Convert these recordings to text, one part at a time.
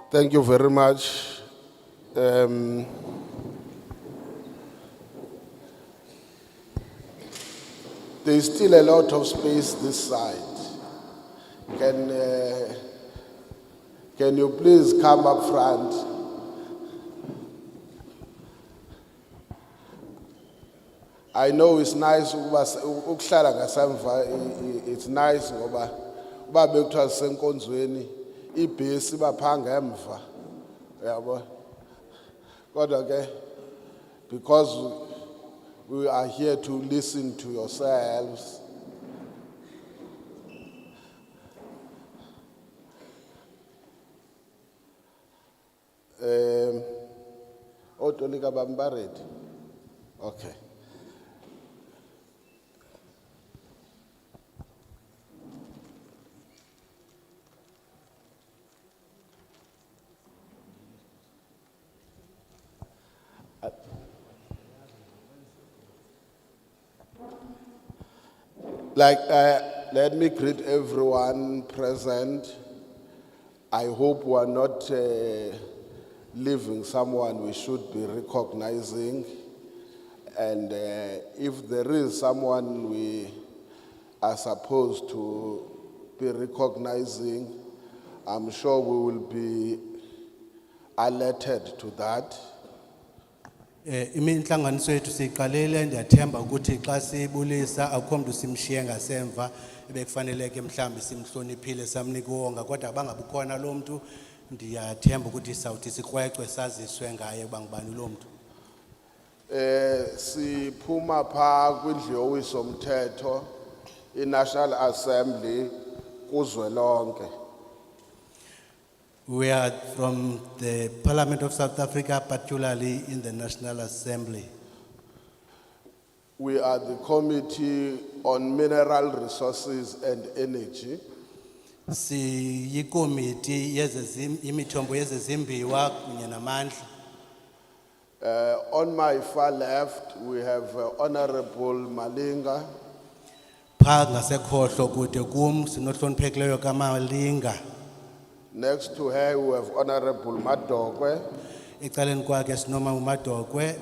Thank you very much. There's still a lot of space this side. Can you please come up front? I know it's nice ukuhlala ngasemva, it's nice ngoba uba bekuthiwa sisenkonzweni ibhesi baphanga emva yabo kodwa ke because we are here to listen to yourselves. Otolika bambared. Okay. Let me greet everyone present. I hope we are not leaving someone we should be recognizing. And if there is someone we are supposed to be recognizing, I'm sure we will be alerted to that. Iminhlanganiso yethu siqalele ndiyathemba ukuthi xa sibulisa akukho mntu simshiye ngasemva ebekufaneleke mhlambi simhloniphile samnika uwonga kodwa bangabukhona lo mntu ndiyathemba ukuthi sawuthi sikrwecwe saziswe ngaye bangubani lo mntu. Siphuma pha kwindlu yowiso-mthetho i-National Assembly kuzwelonke. We are from the Parliament of South Africa, particularly in the National Assembly. We are the Committee on Mineral Resources and Energy. Siyikomiti yemithombo yezezimbiwa kunye namandla. On my far left, we have Honorable Malinga. Pha ngasekhohlo kude kum sinohloniphekileyo kaMalinga. Next to her, we have Honorable Madokwe. Ecaleni kwakhe sinoma uMadokwe.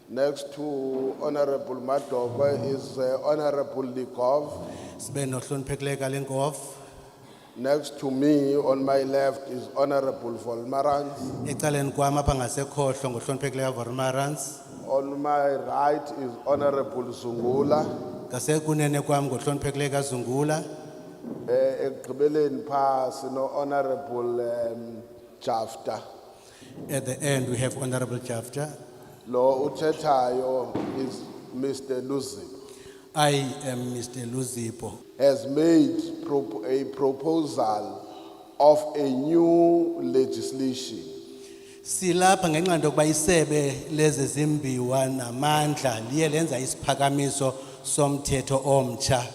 Next to Honorable Madokwe is Honorable Likov. Sibe nohloniphekileyo kaLenkov. Next to me, on my left, is Honorable Volmarans. Ecaleni kwami apha ngasekhohlo ngohloniphekileyo Volmarans. On my right is Honorable Zungula. Ngasekunene kwami ngohloniphekileyo kaZungula. Ekugqibeleni pha sino Honorable Jafta. At the end we have Honorable Jafta. Lo uthethayo is Mr. Luzipo. I am Mr. Luzipo. Has made a proposal of a new legislation. Silapha ngenxa yokuba isebe lezezimbiwa namandla liye lenza isiphakamiso somthetho omtsha.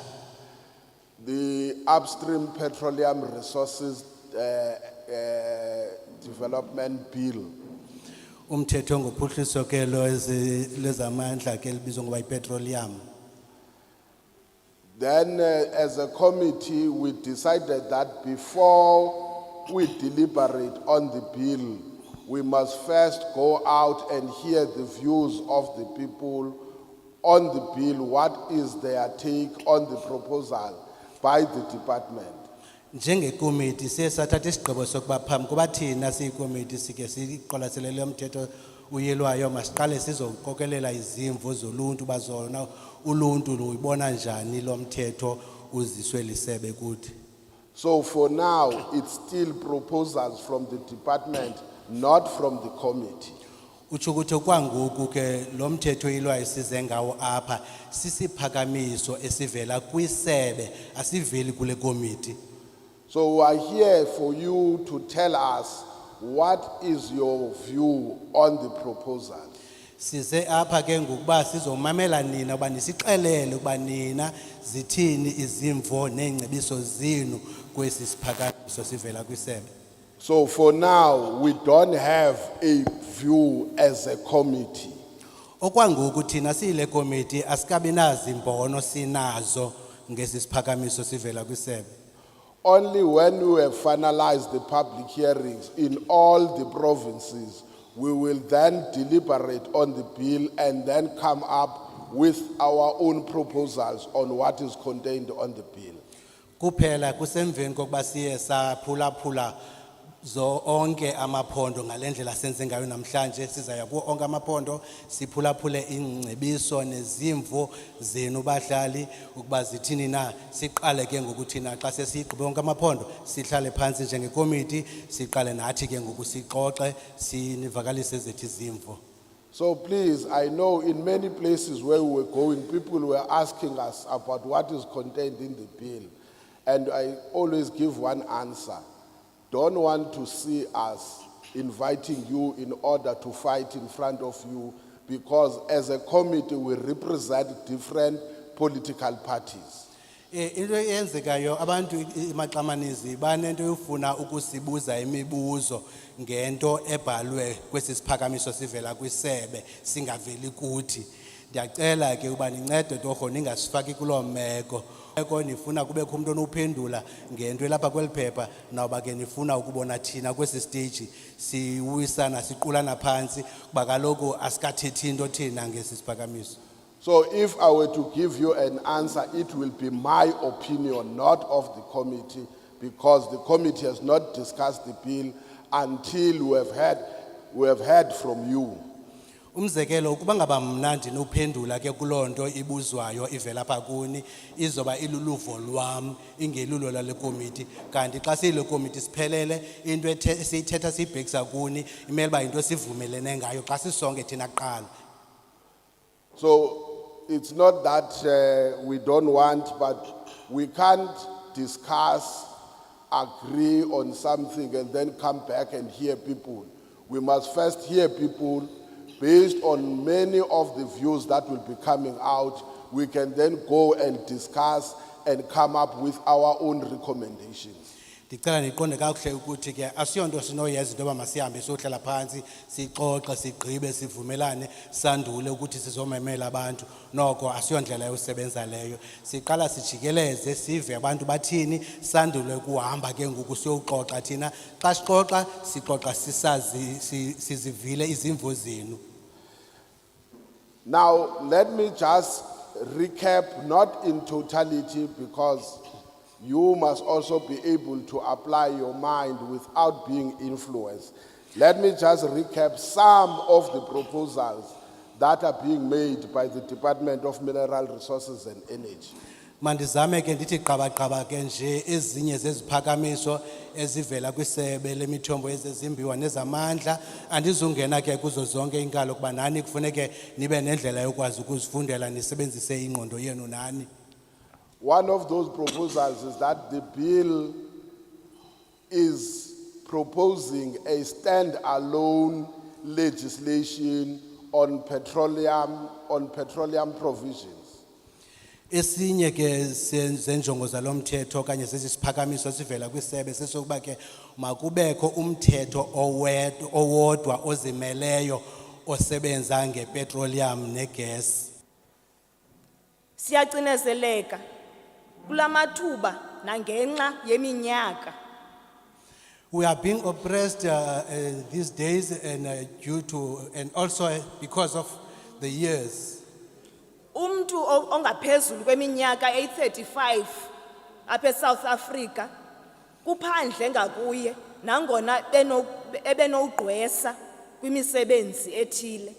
The Upstream Petroleum Resources Development Bill. umthetho ngophuhliso ke lezamandla ke libizwa ngoba petroleum. Then, as a committee, we decided that before we deliberate on the bill, we must first go out and hear the views of the people on the bill. What is their take on the proposal by the department? Njengekomiti sesathatha isigqibo sokuba phambi kuba thina siyikomiti sike siqwalaselele umthetho uyelwayo masiqale sizoqokelela izimvo zoluntu bazona uluntu luyibona njani lo mthetho uziswe lisebe kuthi. So for now, it's still proposals from the department, not from the committee. Utsho ukuthi kwangoku ke lo mthetho uyelwayo size ngawo apha sisiphakamiso esivela kwisebe asiveli kule komiti. So we are here for you to tell us what is your view on the proposal. Size apha ke ngokuba sizomamela nina uba nisixelele uba nina zithini izimvo neengcebiso zenu kwesi siphakamiso sivela kwisebe. So for now, we don't have a view as a committee. Okwangoku thina siyile komiti asikabi nazi imbono sinazo ngesi siphakamiso sivela kwisebe. Only when we have finalized the public hearings in all the provinces, we will then deliberate on the bill and then come up with our own proposals on what is contained on the bill. Kuphela kusemveni kokuba siye saphulaphula zo onke amaphondo ngalendlela senze ngayo namhlanje sizaya ku onke amaphondo siphulaphule ingcebiso nezimvo zenu bahlali ukuba zithini na siqale ke ngokuthina xa sesiyigqibe onke amaphondo sihlale phansi njengekomiti siqale nathi ke ngokusixoxe sinivakalise zethu izimvo. So please, I know in many places where we were going, people were asking us about what is contained in the bill. And I always give one answer. Don't want to see us inviting you in order to fight in front of you, because as a committee we represent different political parties. Into eyenzekayo abantu maxamanizi banento yofuna ukusibuza imibuzo ngento ebhalwe kwesi siphakamiso sivela kwisebe singaveli kuthi. Ndiyacela ke uba nincede torho ningasifaki kuloo meko. Eko nifuna kubekho umuntu onophendula ngento elapha kweliphepha nawuba ke nifuna ukubona thina kwesi stage siwisana siqulana phansi kuba kaloku asikathethi into thina ngesi siphakamiso. So if I were to give you an answer, it will be my opinion, not of the committee, because the committee has not discussed the bill until we have heard from you. Umzekelo ukuba ngaba mna ndinophendula ke kulonto ibuzwayo ivela pha kuni izoba iluluvo lwam ingelulo lale komiti kanti xa siyile komiti siphelele into esiyithetha siyibhekisa kuni imele ba into sivumelene ngayo xa sisonke thina kuqala. So it's not that we don't want, but we can't discuss, agree on something and then come back and hear people. We must first hear people. Based on many of the views that will be coming out, we can then go and discuss and come up with our own recommendations. Ndicela niqonde kakuhle ukuthi ke asiyonto sinoyenza into yoba masihambe sohlala phansi sixoxe sigqibe sivumelane sandule ukuthi sizomemela abantu noko asiyondlela yosebenza leyo siqala sijikeleze sive abantu bathini sandule kuhamba ke ngoku siyoxoxa thina xa sixoxa sisazi sizivile izimvo zenu. Now let me just recap, not in totality, because you must also be able to apply your mind without being influenced. Let me just recap some of the proposals that are being made by the Department of Mineral Resources and Energy. Mandizame ke ndithi qaba ke nje ezinye zeziphakamiso ezivela kwisebe lemithombo ezezimbiwa nezamandla andizungena ke kuzo zonke inkalo kuba nani kufuneke nibe nendlela yokwazi ukuzifundela nisebenzise ingqondo yenu nani. One of those proposals is that the bill is proposing a stand-alone legislation on petroleum provisions. Esinye ke senjongo zalomthetho okanye sesiphakamiso sivela kwisebe sesokuba ke makubekho umthetho owodwa ozimeleyo osebenza ngepetroleum negas. Siyacinezeleka kulamathuba nangenxa yeminyaka. We are being oppressed these days and due to and also because of the years. Umntu ongaphezulu kweminyaka eyi-35 apha eSouth Africa kuphandle ngakuye nangona ebenogqwesa kwimisebenzi ethile.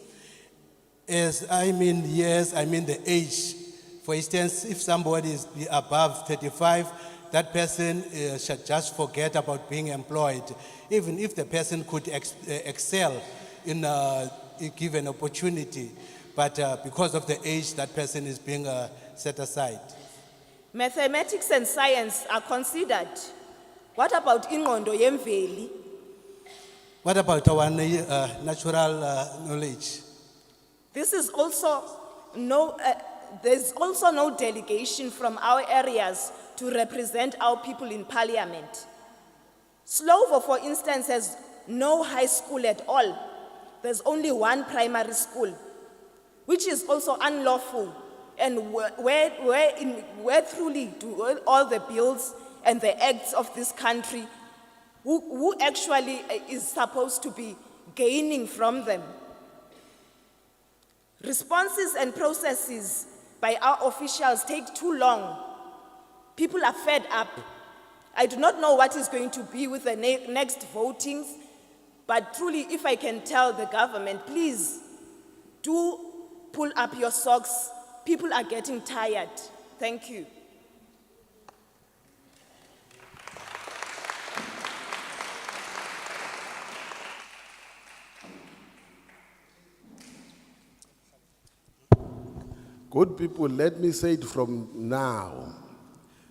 As I mean years, I mean the age. For instance, if somebody is above 35, that person should just forget about being employed, even if the person could excel in a given opportunity. But because of the age, that person is being set aside. Mathematics and science are considered. What about ingqondo yemveli? What about our natural knowledge? This is also there's also no delegation from our areas to represent our people in parliament. Slovo, for instance, has no high school at all. There's only one primary school, which is also unlawful. And where truly do all the bills and the acts of this country, who actually is supposed to be gaining from them? Responses and processes by our officials take too long. People are fed up. I do not know what is going to be with the next votings, but truly, if I can tell the government, please do pull up your socks. People are getting tired. Thank you. Good people, let me say it from now.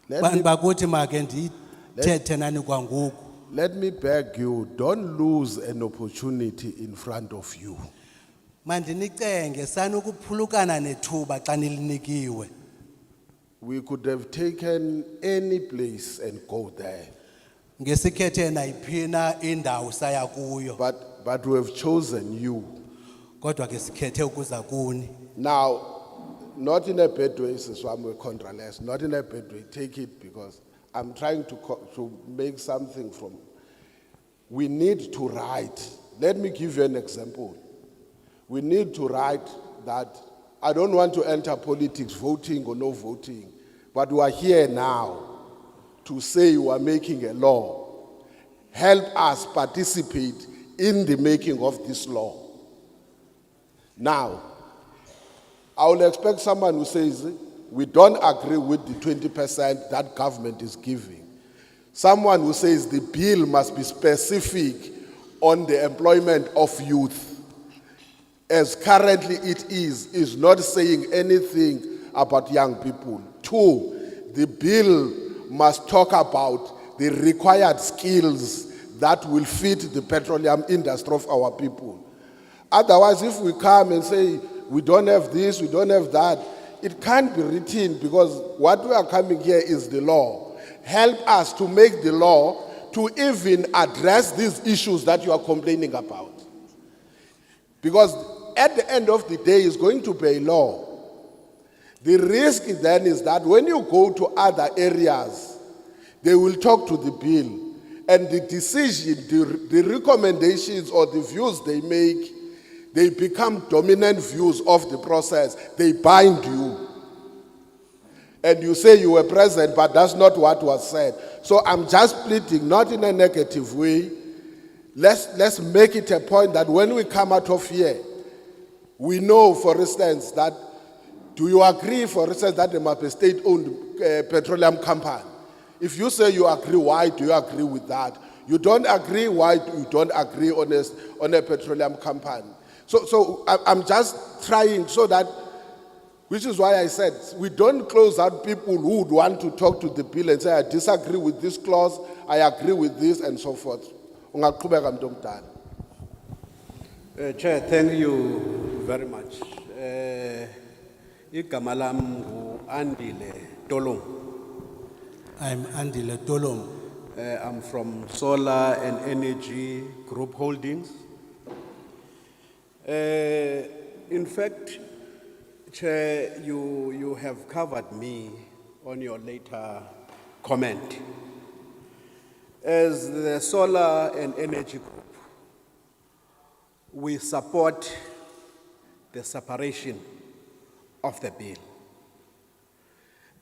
Bakuthi make ndithethe nani kwangoku. Let me beg you, don't lose an opportunity in front of you. Mandinicenge sanukuphulukana nethuba xa nilinikiwe. We could have taken any place and go there. Ngesikhethe nayiphina indawo saya kuyo. But we have chosen you. Kodwa ke sikhethe ukuza kuni. Now, not in a bad way, Siswamwe contraless, not in a bad way, take it because I'm trying to make something from. We need to write. Let me give you an example. We need to write that, I don't want to enter politics, voting or no voting, but we are here now to say we are making a law. Help us participate in the making of this law. Now, I will expect someone who says, we don't agree with the 20% that government is giving. Someone who says the bill must be specific on the employment of youth. As currently it is not saying anything about young people. 2, the bill must talk about the required skills that will fit the petroleum industry of our people. Otherwise, if we come and say, we don't have this, we don't have that, it can't be written because what we are coming here is the law. Help us to make the law to even address these issues that you are complaining about. Because at the end of the day, it's going to be a law. The risk then is that when you go to other areas, they will talk to the bill, and the decision, the recommendations or the views they make, they become dominant views of the process. They bind you. And you say you were present, but that's not what was said. So I'm just pleading, not in a negative way. Let's make it a point that when we come out of here, we know, for instance, that, do you agree, for instance, that there must be state-owned petroleum company? If you say you agree, why do you agree with that? You don't agree, why do you don't agree on a petroleum company? So I'm just trying so that, which is why I said, we don't close out people who would want to talk to the bill and say, I disagree with this clause, I agree with this, and so forth. Chair, thank you very much. Igama lam Andile Tolong. I'm Andile Tolom. I'm from Solar and Energy Group Holdings. In fact, Chair, you have covered me on your later comment. As the Solar and Energy Group, we support the separation of the bill.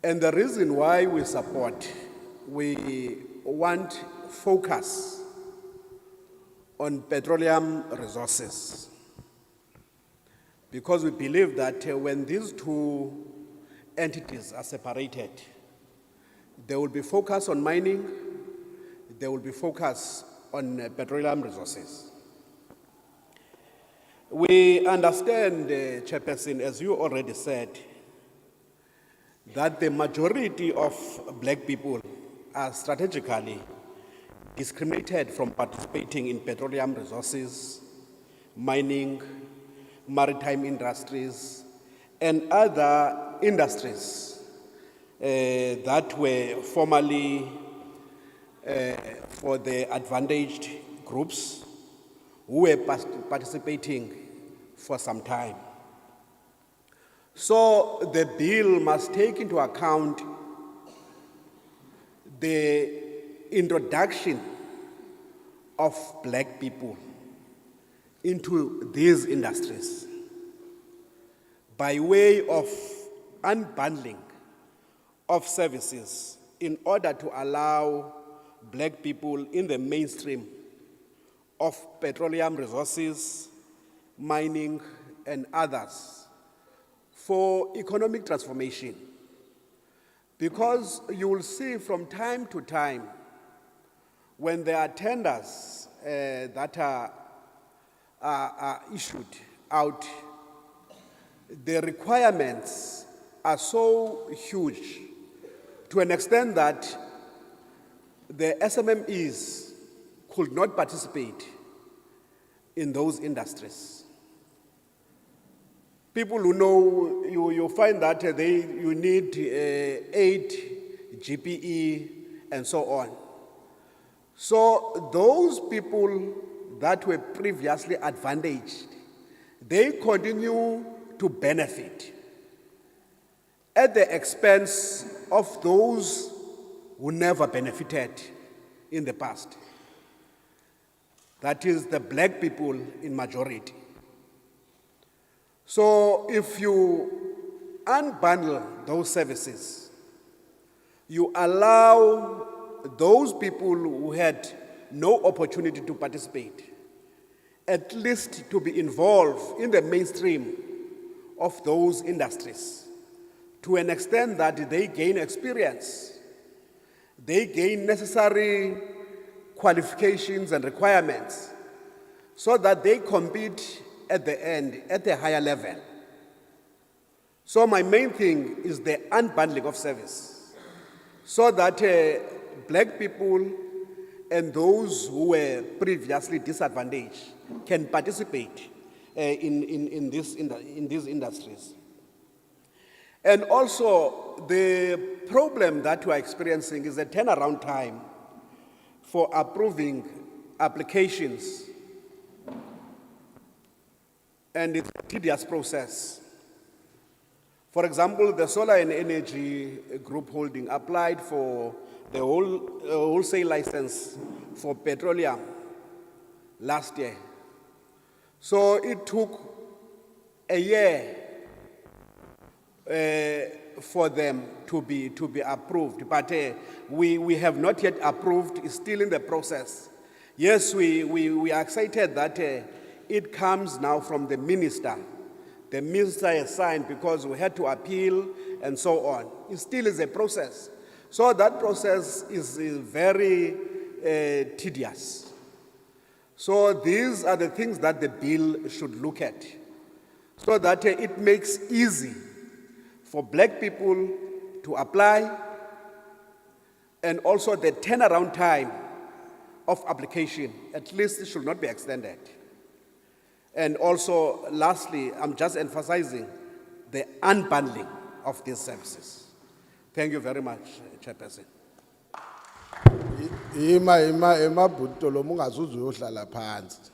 And the reason why we support, we want focus on petroleum resources. Because we believe that when these two entities are separated, there will be focus on mining, there will be focus on petroleum resources. We understand, Chairperson, as you already said, that the majority of black people are strategically discriminated from participating in petroleum resources, mining, maritime industries, and other industries that were formerly for the advantaged groups who were participating for some time. So the bill must take into account the introduction of black people into these industries by way of unbundling of services in order to allow black people in the mainstream of petroleum resources, mining, and others for economic transformation. Because you will see from time to time when there are tenders that are issued out, the requirements are so huge to an extent that the SMMEs could not participate in those industries. People who know, you find that you need 8 GPE and so on. So those people that were previously advantaged, they continue to benefit at the expense of those who never benefited in the past. That is the black people in majority. So if you unbundle those services, you allow those people who had no opportunity to participate, at least to be involved in the mainstream of those industries, to an extent that they gain experience, they gain necessary qualifications and requirements, so that they compete at the end, at a higher level. So my main thing is the unbundling of service, so that black people and those who were previously disadvantaged can participate in these industries. And also, the problem that we are experiencing is a turnaround time for approving applications. And it's a tedious process. For example, the Solar and Energy Group Holding applied for the wholesale license for petroleum last year. So it took a year for them to be approved, but we have not yet approved. It's still in the process. Yes, we are excited that it comes now from the minister. The minister has signed because we had to appeal and so on. It still is a process. So that process is very tedious. So these are the things that the bill should look at, so that it makes easy for black people to apply, and also the turnaround time of application, at least it should not be extended. And also, lastly, I'm just emphasizing the unbundling of these services. Thank you very much, Chairperson. Ima Butolo mungazuzu yohlala phansi.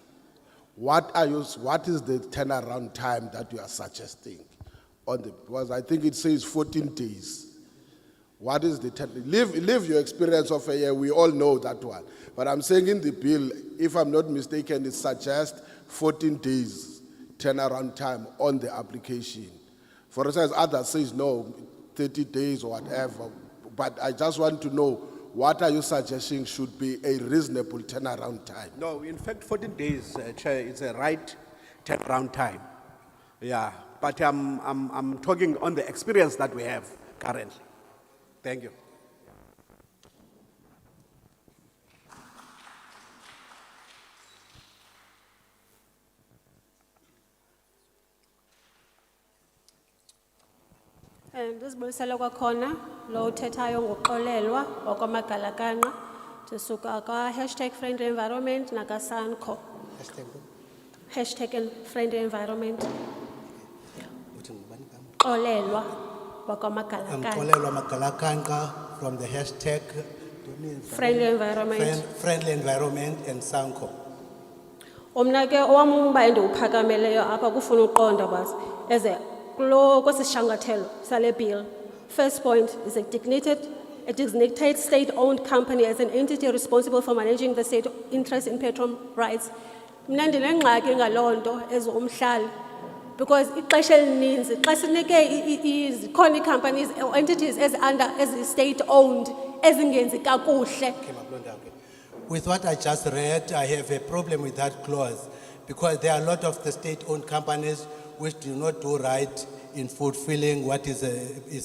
What is the turnaround time that you are suggesting on the, because I think it says 14 days. What is the, live your experience of a year, we all know that one. But I'm saying in the bill, if I'm not mistaken, it suggests 14 days turnaround time on the application. For instance, others says no, 30 days or whatever. But I just want to know, what are you suggesting should be a reasonable turnaround time? No, in fact, 14 days, Chair, it's a right turnaround time. Yeah, but I'm talking on the experience that we have currently. Thank you. Ndizibuyisela kwakhona lo uthethayo ngokuxolelwa wakwamagalakanqa ndisuka kwa #friendly environment nakasanco #friendly environment xolelwa wakwamagalakanqa Xolelwa Magalakanqa from the hashtag friendly environment friendly environment and Sanko. omna ke owam umba endiwuphakameleyo apha kufuna uqonda basi eze kwesi sishangathelo sale bill. First point is it designated state-owned company as an entity responsible for managing the state interest in petrol rights. Mna ndinengxaki ngaloo nto as umhlali because ixesha elininzi xa sinike zikhona companies or entities as state-owned ezingenzi kakuhle. With what I just read, I have a problem with that clause because there are a lot of the state-owned companies which do not do right in fulfilling what is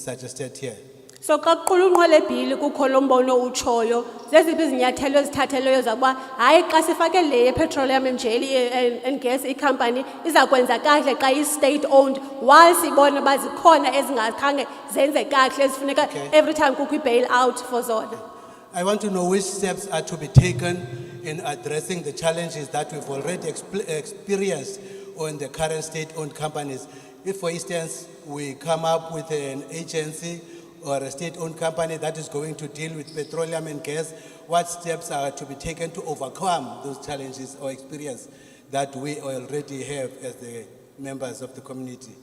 suggested here. So xa kuqulunqwa le bill kukho lo mbono utshoyo zeziphi izinyathelo ezithathelweyo zakuba hayi xa sifake le ye-petroleum and gas company iza kwenza kahle xa i-state-owned while sibona uba zikhona ezingakhange zenze kakuhle ezifuneka every time kukho i-bail out for zona. I want to know which steps are to be taken in addressing the challenges that we've already experienced on the current state-owned companies. If, for instance, we come up with an agency or a state-owned company that is going to deal with petroleum and gas, what steps are to be taken to overcome those challenges or experience that we already have as the members of the community?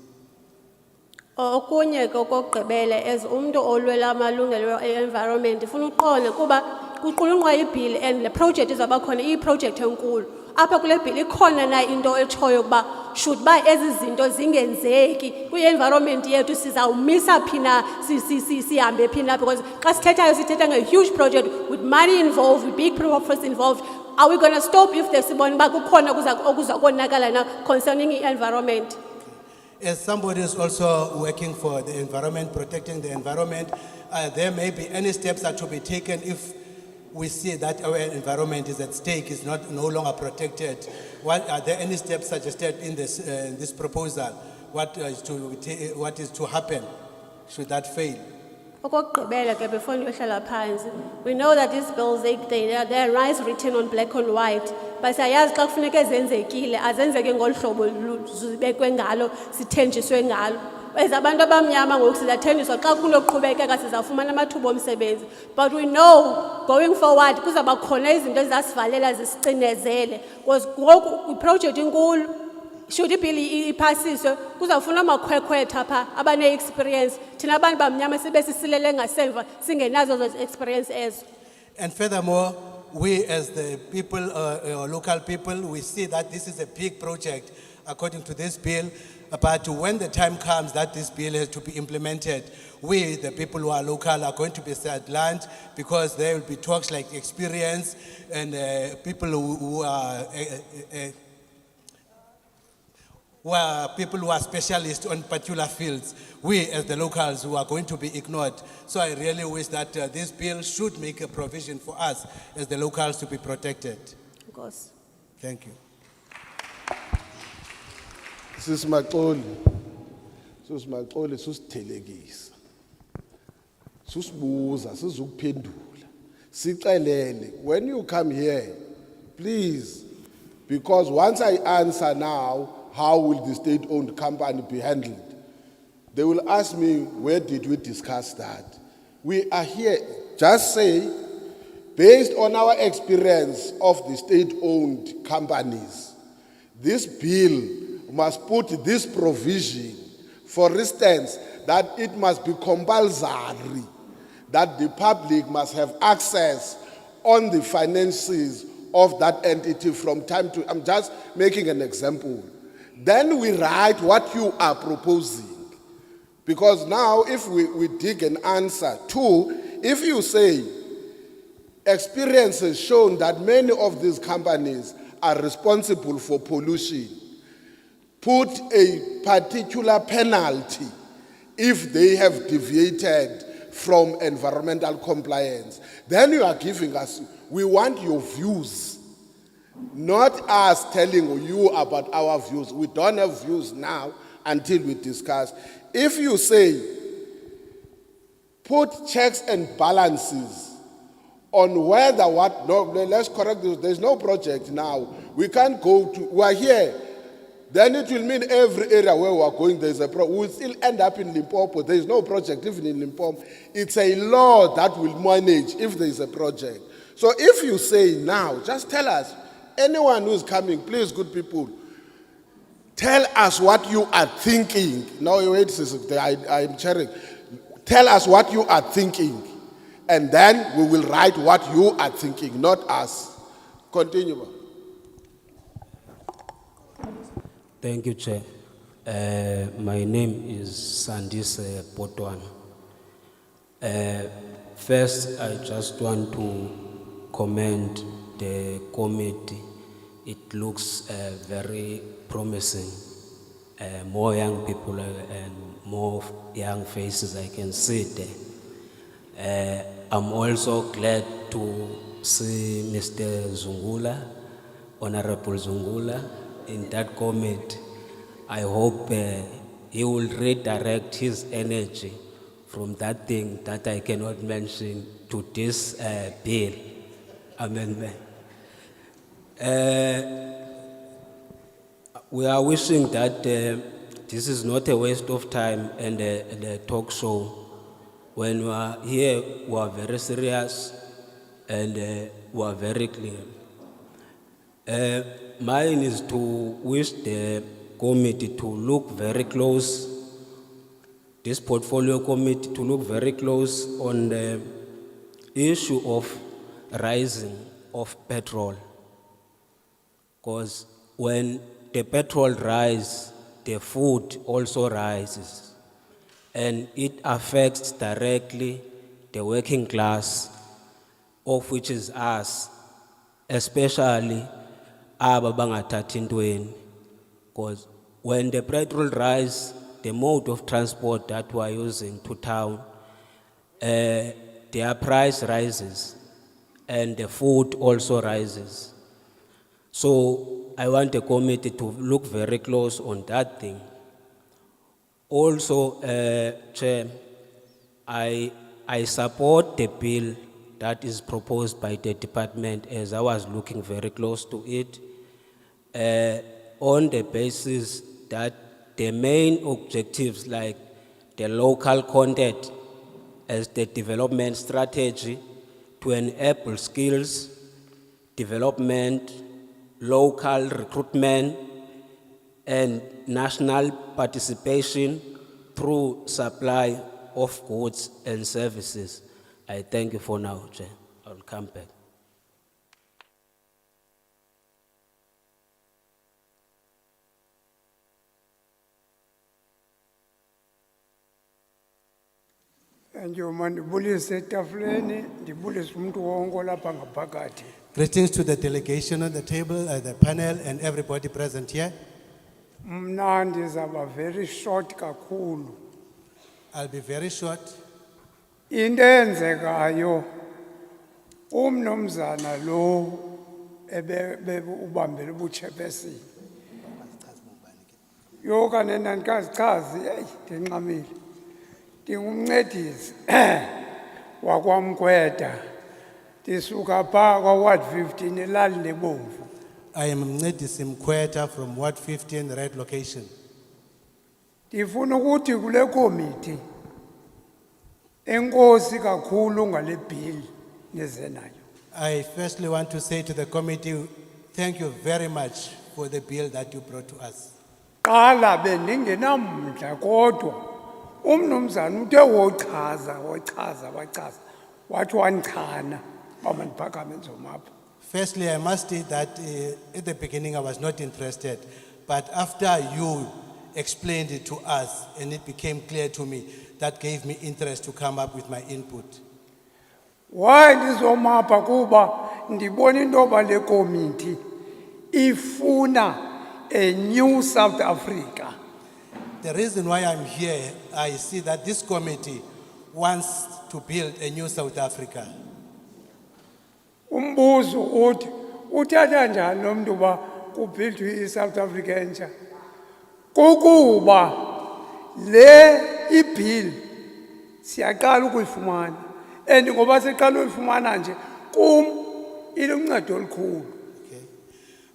Okunye ke okugqibele as umuntu olwela amalungelo e-environment ifuna uqonda kuba kuqulunqwa ibill and le project izaba khona iyi-project enkulu. Apha kule bill ikhona na into etshoyo ukuba should ba ezi zinto zingenzeki kwi-environment yethu sizawumisa phi na sihambe phi na because xa sithetha nge-huge project with money involved, with big profits involved. Are we going to stop if sibona uba kukhona okuza konakala na concerning i-environment? As somebody is also working for the environment, protecting the environment, there may be any steps that to be taken if we see that our environment is at stake, is no longer protected. Are there any steps suggested in this proposal? What is to happen should that fail? Okokugqibela ke before ndiyohlala phansi, we know that these bills they are nice written on black and white, but siyayazi xa kufuneka zenzekile azenzeke ngolu hlobo zibekwe ngalo sithenjiswe ngalo. Abantu abamnyama ngoku sizathenjiswa xa kunoqhubekeka sizafumana amathuba omsebenzi, but we know going forward kuzaba khona izinto ezasivalela zisicinezele because ngoku iproject inkulu. Should ibill iphasiswe kuzawufuna amakhwekhwetha pha abane-experience thina abantu bamnyama sibe sisilele ngasemva singenazo those experience ezo. And furthermore, we as the people, local people, we see that this is a big project according to this bill. But when the time comes that this bill has to be implemented, we, the people who are local, are going to be sidelined because there will be talks like experience and people who are specialists on particular fields. We, as the locals, who are going to be ignored. So I really wish that this bill should make a provision for us as the locals to be protected. Of course. Thank you. Sisimaxoli susithelekisa. Susibuza sizukuphendula. Sixelele when you come here, please, because once I answer now, how will the state-owned company be handled? they will ask me, where did we discuss that? We are here, just say, based on our experience of the state-owned companies, this bill must put this provision, for instance, that it must be compulsory, that the public must have access on the finances of that entity from time to, I'm just making an example. Then we write what you are proposing. Because now if we dig an answer, two, if you say, experience has shown that many of these companies are responsible for pollution, put a particular penalty if they have deviated from environmental compliance. Then you are giving us, we want your views, not us telling you about our views. We don't have views now until we discuss. If you say, put checks and balances on whether what, no, let's correct this, there's no project now. We can't go to, we're here. Then it will mean every area where we're going, there's a problem. We'll still end up in Limpopo. There's no project even in Limpopo. It's a law that will manage if there's a project. So if you say now, just tell us, anyone who's coming, please, good people, tell us what you are thinking. No, wait, I'm sharing. Tell us what you are thinking. And then we will write what you are thinking, not us. Continue. Thank you, Chair. My name is Sandise Potwan. First, I just want to commend the committee. It looks very promising. More young people and more young faces I can see there. I'm also glad to see Mr. Zungula, Honorable Zungula, in that committee. I hope he will redirect his energy from that thing that I cannot mention to this bill amendment. We are wishing that this is not a waste of time and a talk show. When we are here, we are very serious and we are very clear. Mine is to wish the committee to look very close, this portfolio committee to look very close on the issue of rising of petrol. Because when the petrol rises, the food also rises. And it affects directly the working class, of which is us, especially aba bangathathi ntweni. Because when the petrol rises, the mode of transport that we are using to town, their price rises and the food also rises. So I want the committee to look very close on that thing. Also, Chair, I support the bill that is proposed by the department, as I was looking very close to it, on the basis that the main objectives like the local content as the development strategy to enable skills, development, local recruitment, and national participation through supply of goods and services. I thank you for now, Chair. I'll come back. Thank you, man. Ndibulise etafuleni, ndibulise umuntu wonke lapha ngaphakathi. Greetings to the delegation on the table, the panel, and everybody present here. Mna ndizaba very short kakhulu. I'll be very short. Into eyenzekayo umnomzana lo ebe ubambele ubuchairperson. Yoka nena ndikazichazi, hey ndinqamile. Ndingumncedisi wakwamkweta. Ndisuka pha kwa Ward 15 elali lebomvu. I am Mncedisi Mkweta from Ward 15, the right location. Ndifuna ukuthi kule committee enkosi kakhulu ngale bill neze nayo. I firstly want to say to the committee, thank you very much for the bill that you brought to us. Qala bendingenamdla kodwa umnumzana uthe wochaza wathi wandichana wamandiphakame nzomapha. Firstly, I must state that at the beginning I was not interested, but after you explained it to us and it became clear to me, that gave me interest to come up with my input. Why ndizomapha kuba ndibona into yoba le committee ifuna a new South Africa. The reason why I'm here, I see that this committee wants to build a new South Africa. Umbuzo uthi uthatha njani lo muntu ba kubuildwe iSouth Africa entsha? Kukuba le ibill siyaqala ukuyifumana and ngoba siqala uyifumana nje kum iluncedo olukhulu.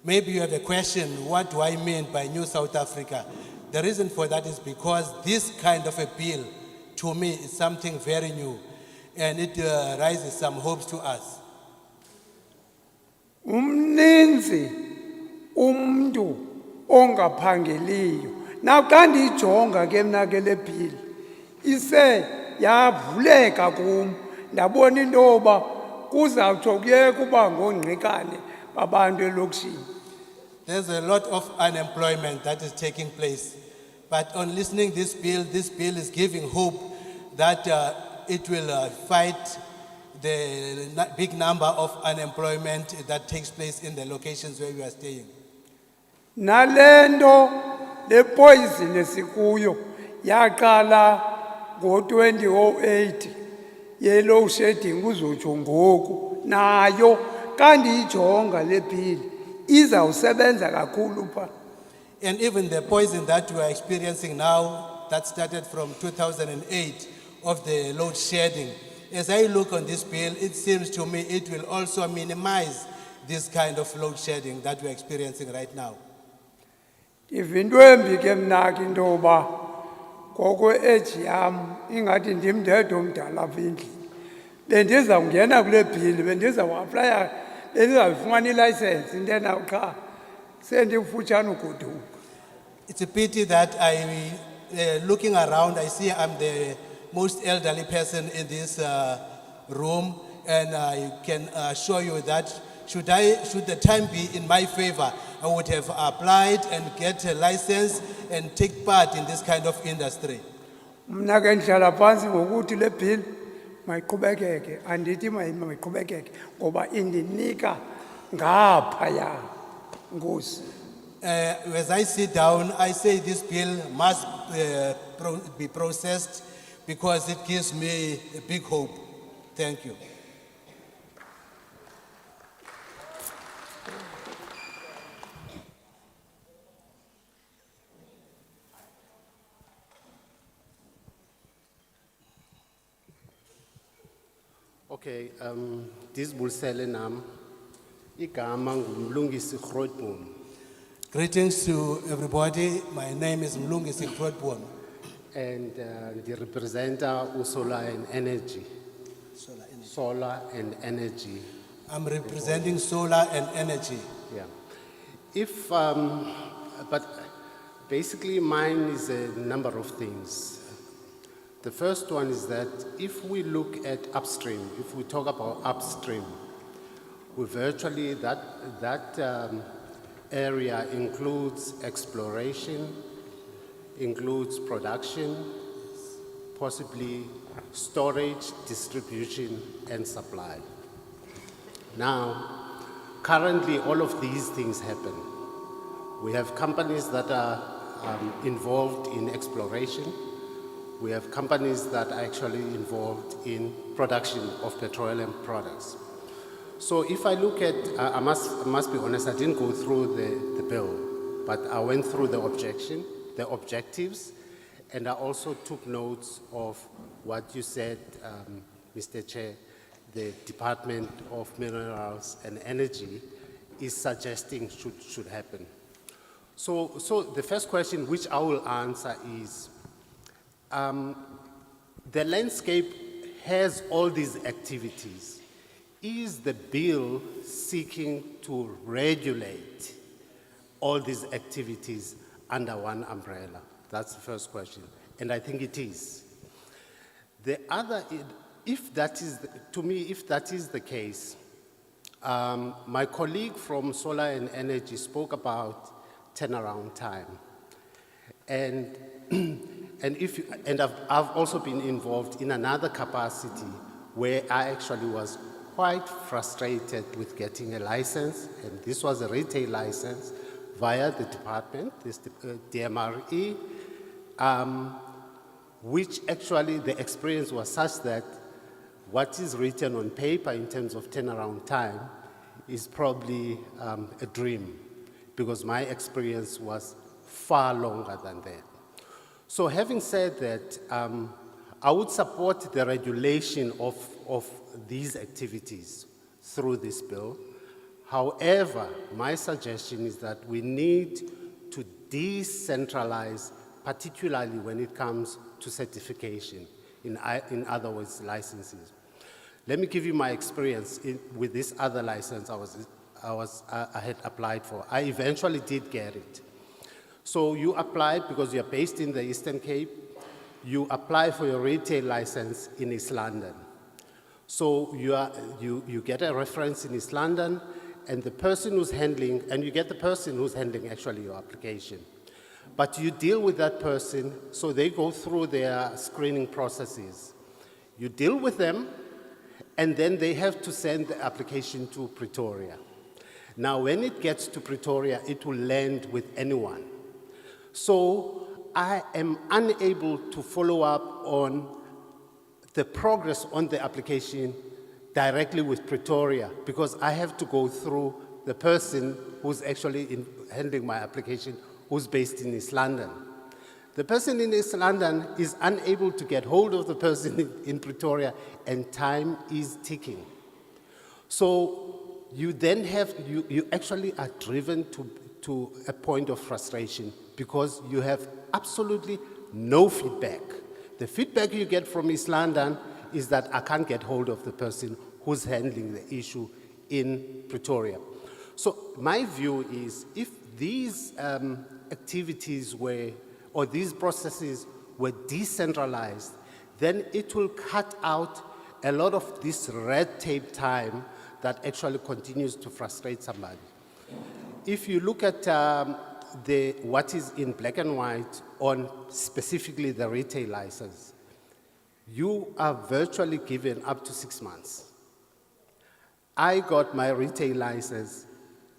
Maybe you have a question, what do I mean by New South Africa? The reason for that is because this kind of a bill, to me, is something very new, and it raises some hopes to us. Umninzi umuntu ongaphangeliyo na xa ndijonga ke mna ke le bill ise yavuleka kum ndabona into yoba kuzawutsho kuyeka uba ngoongqikane babantu elokishini. There's a lot of unemployment that is taking place, but on listening this bill is giving hope that it will fight the big number of unemployment that takes place in the locations where we are staying. Nalento le poison esikuyo yaqala ngo-2008 ye-load shedding uzotsho ngoku nayo kandiyijonga le bill izawusebenza kakhulu pha. And even the poison that we are experiencing now, that started from 2008 of the load shedding, as I look on this bill, it seems to me it will also minimize this kind of load shedding that we're experiencing right now. Ivinto embi ke mna ke into yoba ngokwe-age yam ingathi ndim ndedwa omdala apha endlini bendizawungena kule bill bendizawuaplaya bendizawuyifumana ilayisensi into enawo qha sendikufutshane ugoduka. It's a pity that looking around, I see I'm the most elderly person in this room, and I can assure you that should the time be in my favor, I would have applied and get a license and take part in this kind of industry. Mna ke ndihlala phantsi ngokuthi le bill mayiqhubekeke andithi mayiqhubekeke ngoba indinika ngaphaya Nkosi. As I sit down, I say this bill must be processed because it gives me a big hope. Thank you. Okay, Disbulsele nam, igama ngumlungisi Grootboom. Greetings to everybody. My name is Mlungisi Grootboom. And the representer of solar and energy. Solar and energy. I'm representing solar and energy. Yeah. But basically mine is a number of things. The first one is that if we look at upstream, if we talk about upstream, we virtually, that area includes exploration, includes production, possibly storage, distribution, and supply. Now, currently all of these things happen. We have companies that are involved in exploration. We have companies that are actually involved in production of petroleum products. So if I look at, I must be honest, I didn't go through the bill, but I went through the objectives, and I also took notes of what you said, Mr. Chair, the Department of Minerals and Energy is suggesting should happen. So the first question, which I will answer, is the landscape has all these activities. Is the bill seeking to regulate all these activities under one umbrella? That's the first question, and I think it is. The other, if that is, to me, if that is the case, my colleague from Solar and Energy spoke about turnaround time, and I've also been involved in another capacity where I actually was quite frustrated with getting a license, and this was a retail license via the department, this DMRE, which actually the experience was such that what is written on paper in terms of turnaround time is probably a dream, because my experience was far longer than that. So having said that, I would support the regulation of these activities through this bill. However, my suggestion is that we need to decentralize, particularly when it comes to certification, in other words, licenses. Let me give you my experience with this other license I had applied for. I eventually did get it. So you applied because you're based in the Eastern Cape. You apply for your retail license in East London. So you get a reference in East London, and the person who's handling, and you get the person who's handling actually your application. But you deal with that person, so they go through their screening processes. You deal with them, and then they have to send the application to Pretoria. Now, when it gets to Pretoria, it will land with anyone. So I am unable to follow up on the progress on the application directly with Pretoria, because I have to go through the person who's actually handling my application, who's based in East London. The person in East London is unable to get hold of the person in Pretoria, and time is ticking. So you then have, you actually are driven to a point of frustration, because you have absolutely no feedback. The feedback you get from East London is that I can't get hold of the person who's handling the issue in Pretoria. So my view is, if these activities or these processes were decentralized, then it will cut out a lot of this red tape time that actually continues to frustrate somebody. If you look at what is in black and white on specifically the retail license, you are virtually given up to 6 months. I got my retail license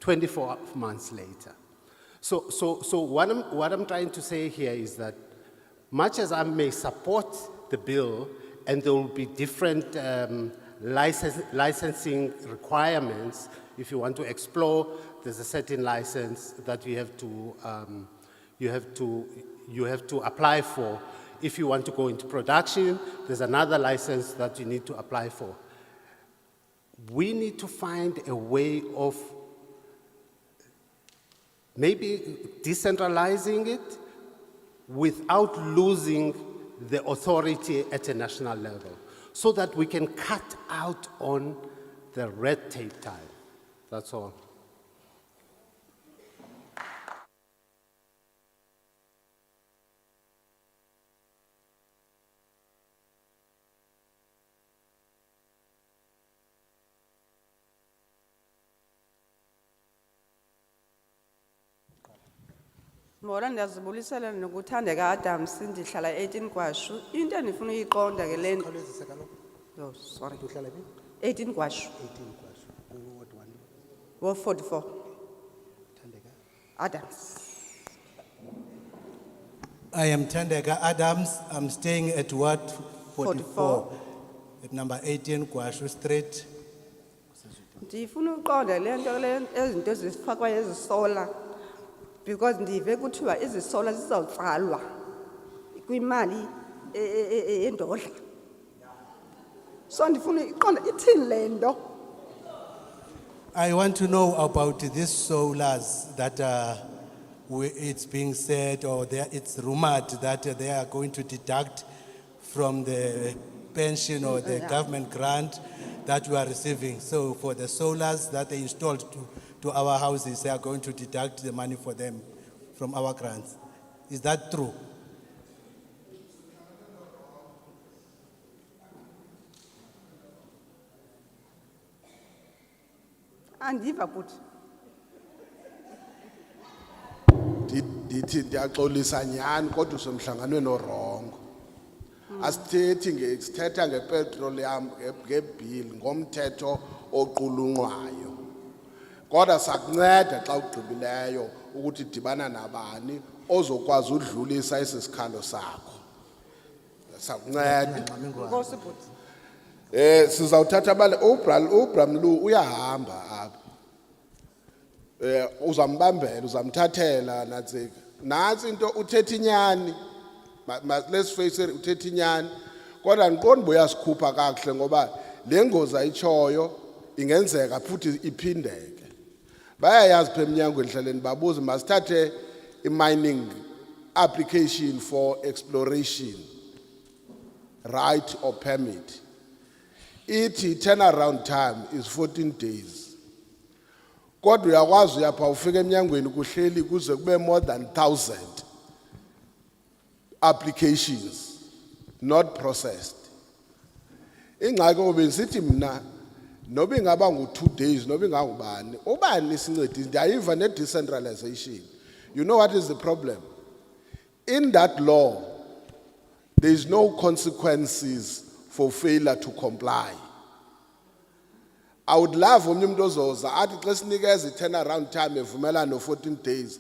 24 months later. So what I'm trying to say here is that much as I may support the bill, and there will be different licensing requirements, if you want to explore, there's a certain license that you have to apply for. If you want to go into production, there's another license that you need to apply for. We need to find a way of maybe decentralizing it without losing the authority at a national level, so that we can cut out on the red tape time. That's all. Molo, ndiyazibulisela nokuthandeka Adams, ndihlala 18 Gwashu. Into endifuna uyiqonda ke le Oh, sorry. 18 Gwashu. 18 Gwashu. Ward 1. Ward 44. Thandeka. Adams. I am Thandeka Adams. I'm staying at Ward 44, at number 18 Gwashu Street. Ndifuna uqonda le nto le ezinto ezifakwa ezisola, because ndive kuthiwa izisola zizawutsalwa kwimali endodla. So ndifuna iqonda ithini le nto. I want to know about these solars that it's being said, or it's rumored that they are going to deduct from the pension or the government grant that we are receiving. So for the solars that they installed to our houses, they are going to deduct the money for them from our grants. Is that true? Andiva futhi. Ndithi ndiyaxolisa nyhani kodwa usemhlanganweni orongo. Asithethi sithetha ngepetroleum ngebill ngomthetho oqulunqwayo. Kodwa sakunceda xa ugqibileyo ukuthi dibana nabani ozokwazi udlulisa esi sikhalo sakho. Sakunceda. Nkosi bhuti. Sizawuthatha abale uBram Lu uyahamba apha. Uzambambela uzamthathela nathi. Nansi into uthetha inyani. Let's face it, uthetha inyani. Kodwa ngiqondi boyasikhupha kakuhle ngoba lengozi ayichoyo ingenzeka futhi iphindeke. Bayayazi phe eminyango endleleni babuza masithathe mining application for exploration right or permit. Ithi turnaround time is 14 days. Kodwa uyakwazi uyapha ufika eminyangweni kuhleli kuze kube more than 1,000 applications not processed. Ingxaki obesithi mina noba ingaba ngu2 days noba ingangubani ubani isincedi ndiyayiva ne decentralization. You know what is the problem? In that law there is no consequences for failure to comply. I would love umuntu ozoza athi xa sinikeza turnaround time evumelana 14 days.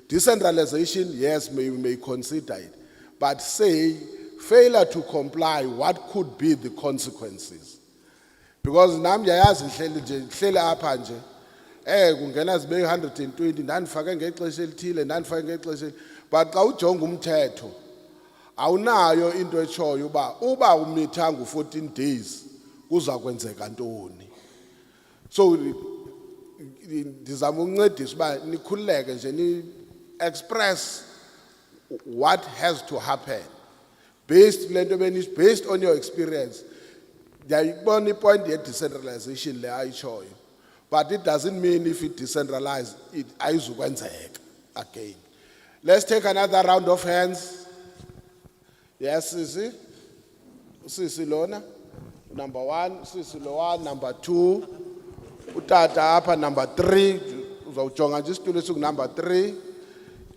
Decentralization, yes, we may consider it. But say, failure to comply, what could be the consequences? Because nami yayazi ngihleli apha nje kungena zibe 120 ndandifake ngexesha elithile ndandifake ngexesha but xa ujonga umthetho awunayo into echoyo uba umithanga u14 days kuza kwenzeka ntoni. So ndizama ukuncedisa uba nikhululeke nje ni express what has to happen based on your experience. Ndiyayibona ipoint ye decentralization le ayichoyo, but it doesn't mean if it decentralized it ayizukwenzeka again. Let's take another round of hands. Yes, Sisi Lona, number 1, Sisi Loa, number 2, Utata apa number 3, uzawujonga nje isitulo esiku number 3.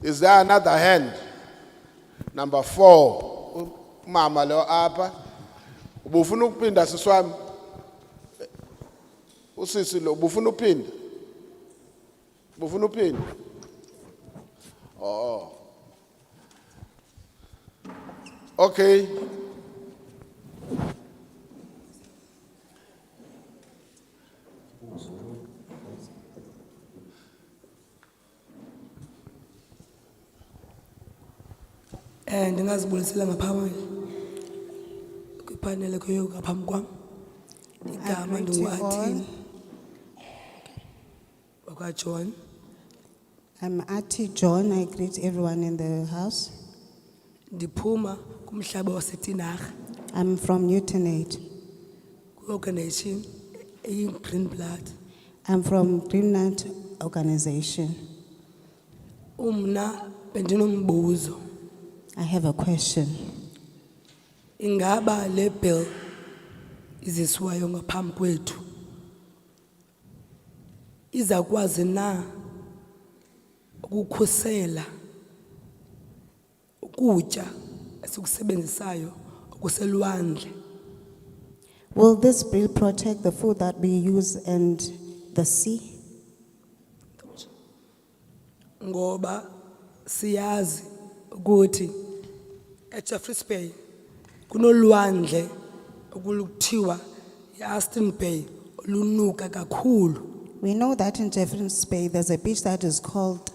Is there another hand? Number 4, mama lo apa. Ubufuna ukuphinda siswami? Usisi lo ubufuna uphinda? Ubufuna uphinda? Oh. Okay. Ndingazibulisela ngaphambili kwipanele kuyo ngaphambi kwam. Igama ndinguAthini wakwaJohn. I'm Ati John. I greet everyone in the house. Ndiphuma kumhlaba waseTinach. I'm from Newtonate. Organization Green Blood. I'm from Greenland Organization. Umna bendinombuzo. I have a question. Ingaba le bill izisiwayo ngaphambi kwethu izakwazi na ukukhusela ukutya esikusebenzisayo okuselwandle? Will this bill protect the food that we use and the sea? Ngoba siyazi ukuthi eJeffreys Bay kunolwandle okuluthiwa iAston Bay olunuka kakhulu. We know that in Jeffreys Bay there's a beach that is called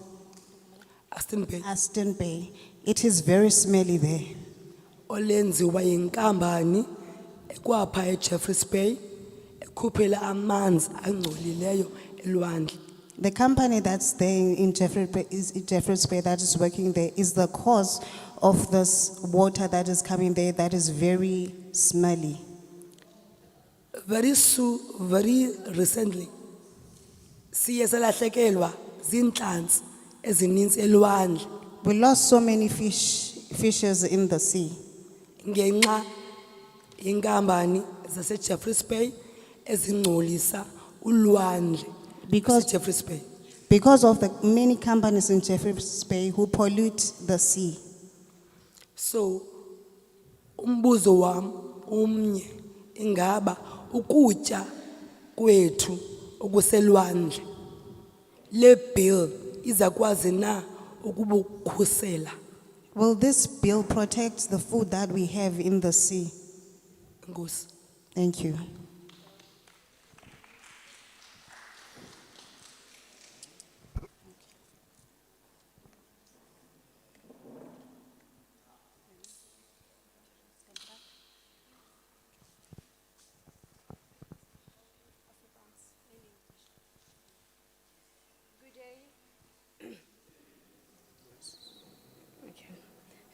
Aston Bay. Aston Bay. It is very smelly there. Olenziwa yinkampani ekwapha eJeffreys Bay ekhuphela amanzi angcolileyo elwandle. The company that's there in Jeffreys Bay that is working there is the cause of this water that is coming there that is very smelly. Very recently, siye salahlekelwa zinhlanzi ezininzi elwandle We lost so many fishes in the sea ngenxa yenkampani zaseJeffreys Bay ezingcolisa ulwandle Because- Jeffreys Bay. because of the many companies in Jeffreys Bay who pollute the sea. So umbuzo wam umnye ingaba ukutya kwethu okuselwandle le bill izakwazi na ukubukhusela. Will this bill protect the food that we have in the sea? Nkosi. Thank you.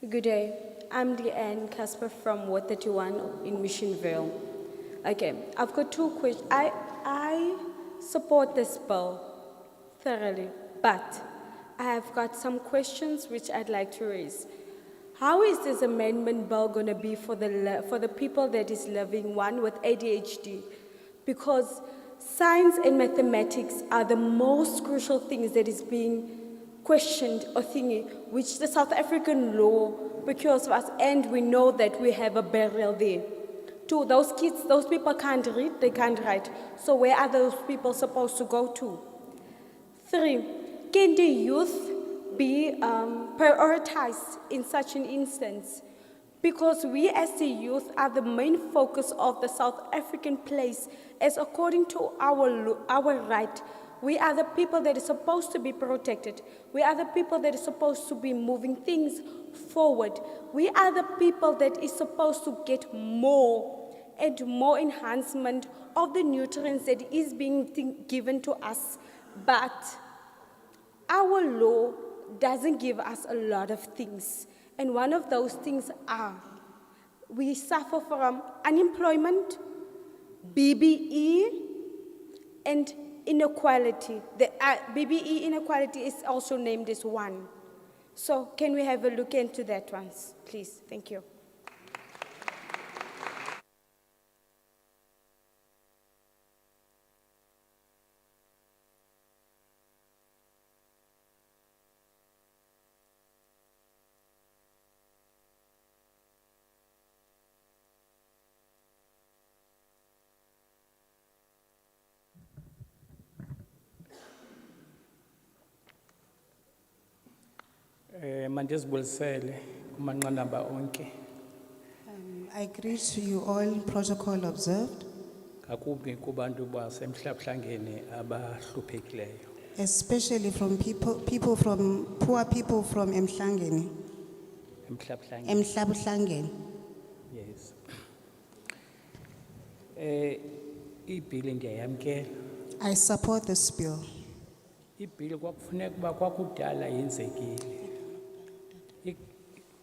Good day. I'm Deanne Casper from Ward 31 in Missionville. Okay, I've got two questions. I support this bill thoroughly, but I have got some questions which I'd like to raise. How is this amendment bill going to be for the people that is living, one, with ADHD? Because science and mathematics are the most crucial things that is being questioned or thingy, which the South African law procures for us, and we know that we have a barrier there. Two, those kids, those people can't read, they can't write. So where are those people supposed to go to? Three, can the youth be prioritized in such an instance? Because we as the youth are the main focus of the South African place, as according to our right, we are the people that is supposed to be protected. We are the people that is supposed to be moving things forward. We are the people that is supposed to get more and more enhancement of the nutrients that is being given to us. But our law doesn't give us a lot of things. And one of those things are, we suffer from unemployment, BBE, and inequality. The BBE inequality is also named as one. So can we have a look into that once, please? Thank you. Mandizibulisele kumanqanaba onke. I greet you all, protocol observed, Ngakumbi kubantu basemhlabuhlangene abahluphekileyo. especially from poor people from Emhlangeni. Emhlabuhlangene. Emhlabuhlangeni. Yes. Ibhili ndiyayamkela. I support this bill. Ibhili kwakufuneka uba kwakudala yenzekile.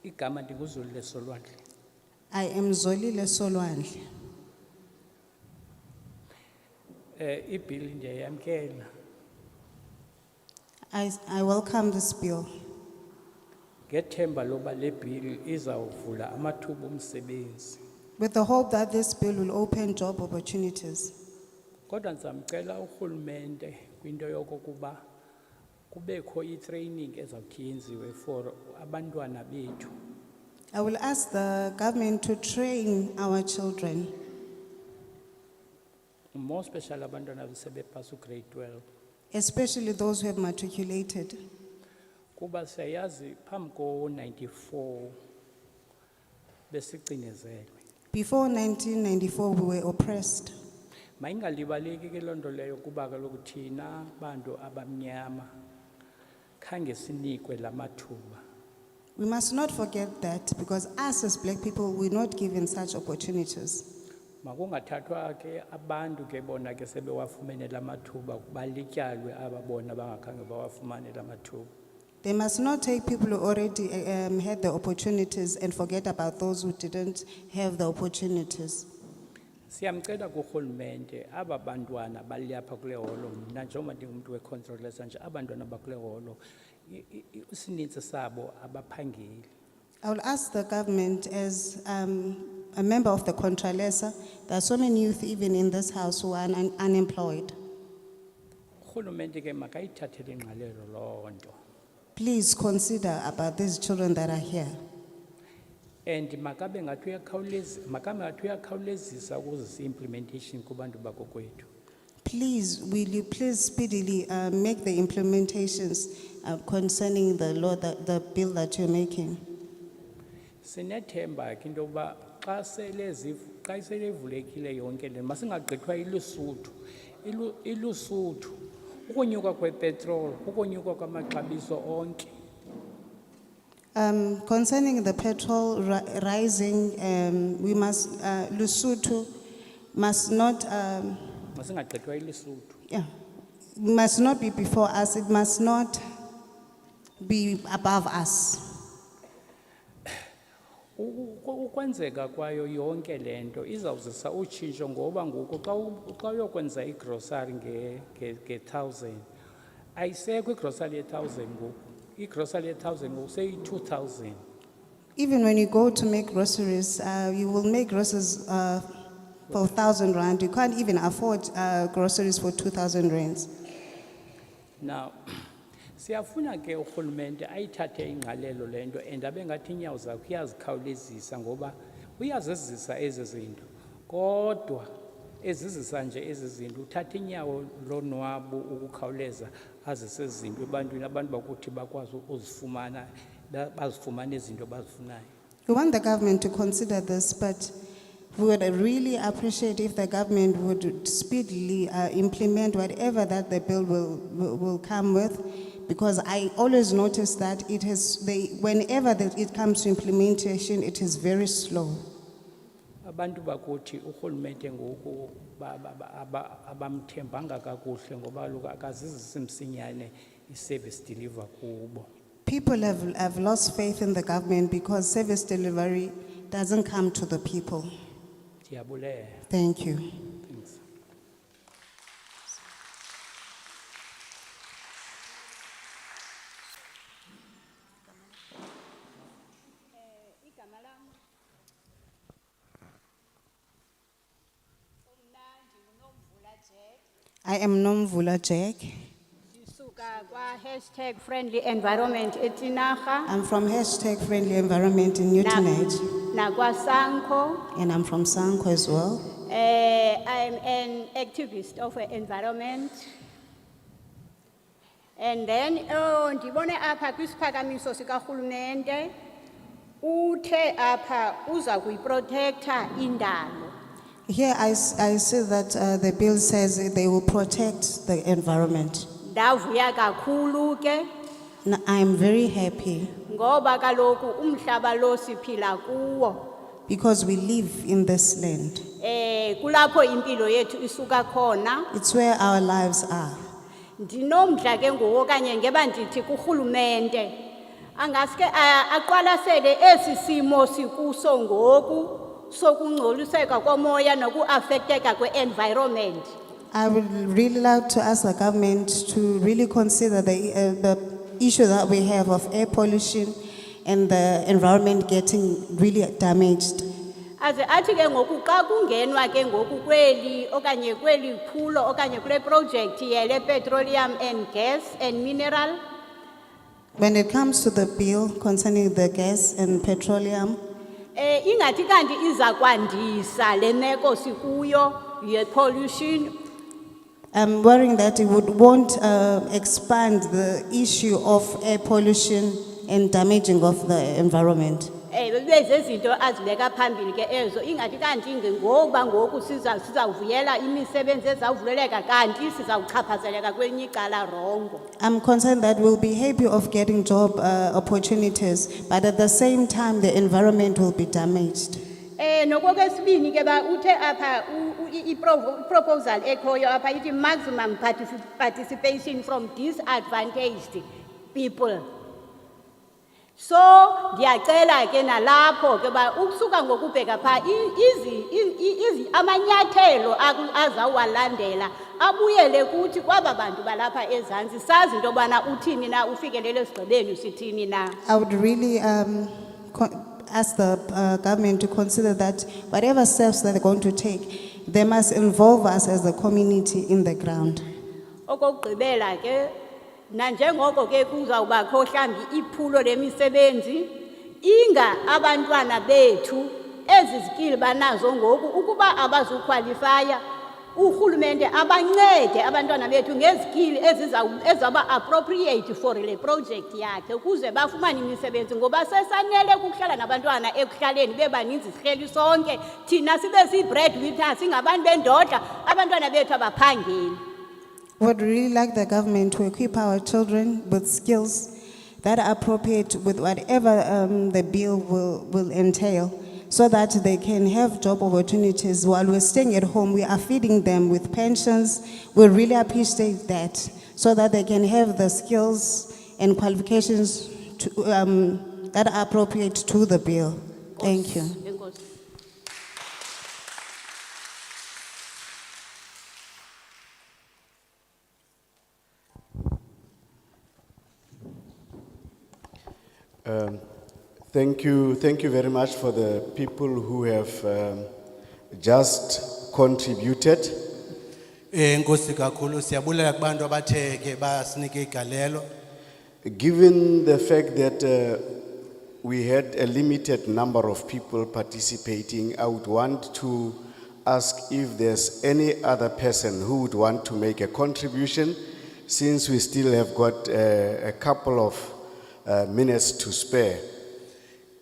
Igama ndinguzolile Solwandle. I am Zolile Solwandle. Ibhili ndiyayamkela. I welcome this bill Ngethemba loba le bill izawuvula amathuba omsebenzi. with the hope that this bill will open job opportunities. Kodwa ndizamcela urhulumente kwinto yokokuba kubekho i-training ezawuthi yenziwe for abantwana bethu. I will ask the government to train our children, More special abantwana sebephasa grade 12. especially those who have matriculated. Kuba siyayazi phambi ko-94 besicinezelwe. Before 1994, we were oppressed. Mayingalibaleki ke loo nto leyo kuba kaloku thina bantu abamnyama khange sinikwe la mathuba. We must not forget that because us as black people, we're not given such opportunities. Makungathathwa ke abantu ke bona ke sebewafumene lamathuba balityalwe aba bona bangakhange bawafumane lamathuba. They must not take people who already had the opportunities and forget about those who didn't have the opportunities. Siyamcela kurhulumente aba bantwana balapha kule holo mna njengoba ndingumuntu wecontrolesa nje abantwana bakule holo usininzi sabo abaphangeli. I will ask the government, as a member of the Contralesa, there are so many youth even in this house who are unemployed. Urhulumente ke makayithathele ingqalelo loo nto. Please consider about these children that are here. And makabe ngathi uyakhawulezisa ukuzisa implementation kubantu bakokwethu. Please, will you please speedily make the implementations concerning the law, the bill that you're making? Sinethemba ke into yokuba xa sele ivulekile yonke le masingagqithwa ilusuthu ilusuthu ukunyuka kwepetrol ukunyuka kwamaxabiso onke. Concerning the petrol rising, we must, Lesotho must not, Masingagqithwa ilusuthu. yeah, must not be before us, it must not be above us. Ukwenzeka kwayo yonke lento izawuzisa utshintsho ngoba ngoku xa uyokwenza igrocery nge-1000 ayisekho igrocery ye-1000 ngoku igrocery ye-1000 ngoku seyi-2000. Even when you go to make groceries, you will make groceries for 1,000 rand. You can't even afford groceries for 2,000 rands. Now siyafuna ke urhulumente ayithathe ingqalelo lento and abe ngathi inyawo zakhe uyazikhawulezisa ngoba uyazizisa ezi zinto kodwa ezizisa nje ezi zinto uthatha inyawo lonwabo ukukhawuleza azise izinto ebantwini abantu bakuthi bakwazi uzifumana bazifumane izinto bazifunayo. We want the government to consider this, but we would really appreciate if the government would speedily implement whatever that the bill will come with. Because I always notice that whenever it comes to implementation, it is very slow. Abantu bakuthi urhulumente ngoku abamthembanga kakuhle ngoba kaloku akazizisi msinyane i-service deliver kubo. People have lost faith in the government because service delivery doesn't come to the people. Ndiyabulela. Thank you. Thanks. I am Nomvula Jack. Hashtag friendly environment etinaga. I'm from hashtag friendly environment in Newtonage. Nagwa Sanko. And I'm from Sanko as well. I'm an activist of environment. And then, ndibone apha kwisiphakamiso sikahulumente uthe apha uza kuyiprotecta indalo. Here I see that the bill says they will protect the environment. Ndavuya kakhulu ke. I am very happy. Ngoba kaloku umhlaba lo siphila kuwo. Because we live in this land. Kulapho impilo yethu isuka khona. It's where our lives are. Ndinomdla ke ngoku kanye ngeba ndithi kurhulumente angaske aqwalasele esi simo sikuso ngoku sokungcoliseka komoya nokuaffecteka kwe-environment. I would really like to ask the government to really consider the issue that we have of air pollution and the environment getting really damaged. Aze athi ke ngoku xa kungenwa ke ngoku kweli okanye kweli phulo okanye kule project yele petroleum and gas and mineral. When it comes to the bill concerning the gas and petroleum, ingathi kanti iza kwandisa le meko sikuyo ye pollution. I'm worrying that it won't expand the issue of air pollution and damaging of the environment. Bezezinto azibeka phambili ke ezo ingathi kanti ngokuba ngoku sizawuvuyela imisebenzi ezawuvuleleka kanti sizawuchaphazeleka kwenye icala rongo. I'm concerned that we'll be happy of getting job opportunities, but at the same time the environment will be damaged. Nokwesibini ke ba uthe apha proposal ekhoyo apha ithi maximum participation from disadvantaged people. So ndiyacela ke nalapho ke ba ukusuka ngokubheka pha amanyathelo azawalandela abuyele kuthi kwaba bantu balapha ezantsi sazi into yobana uthini na ufikelele esigqibeni sithini na. I would really ask the government to consider that whatever steps that they're going to take, they must involve us as a community in the ground. Okokugqibela ke nanjengoko ke kuzawubakho mhlawumbi iphulo lemisebenzi inga abantwana bethu ezi zikili banazo ngoku ukuba abazukwalifaya urhulumente abancede abantwana bethu ngezikili ezizaba appropriate for le project yakhe ukuze bafumane imisebenzi ngoba sesanele ukuhlala nabantwana ekuhlaleni bebaninzi sihleli sonke thina sibe si-breadwinners singabantu bendodla abantwana bethu abaphangeli. Would really like the government to equip our children with skills that are appropriate with whatever the bill will entail, so that they can have job opportunities while we're staying at home. We are feeding them with pensions. We really appreciate that, so that they can have the skills and qualifications that are appropriate to the bill. Thank you. Thank you very much for the people who have just contributed. Enkosi kakhulu siyabulela kubantu abathe ke basinike igalelo. Given the fact that we had a limited number of people participating, I would want to ask if there's any other person who would want to make a contribution, since we still have got a couple of minutes to spare.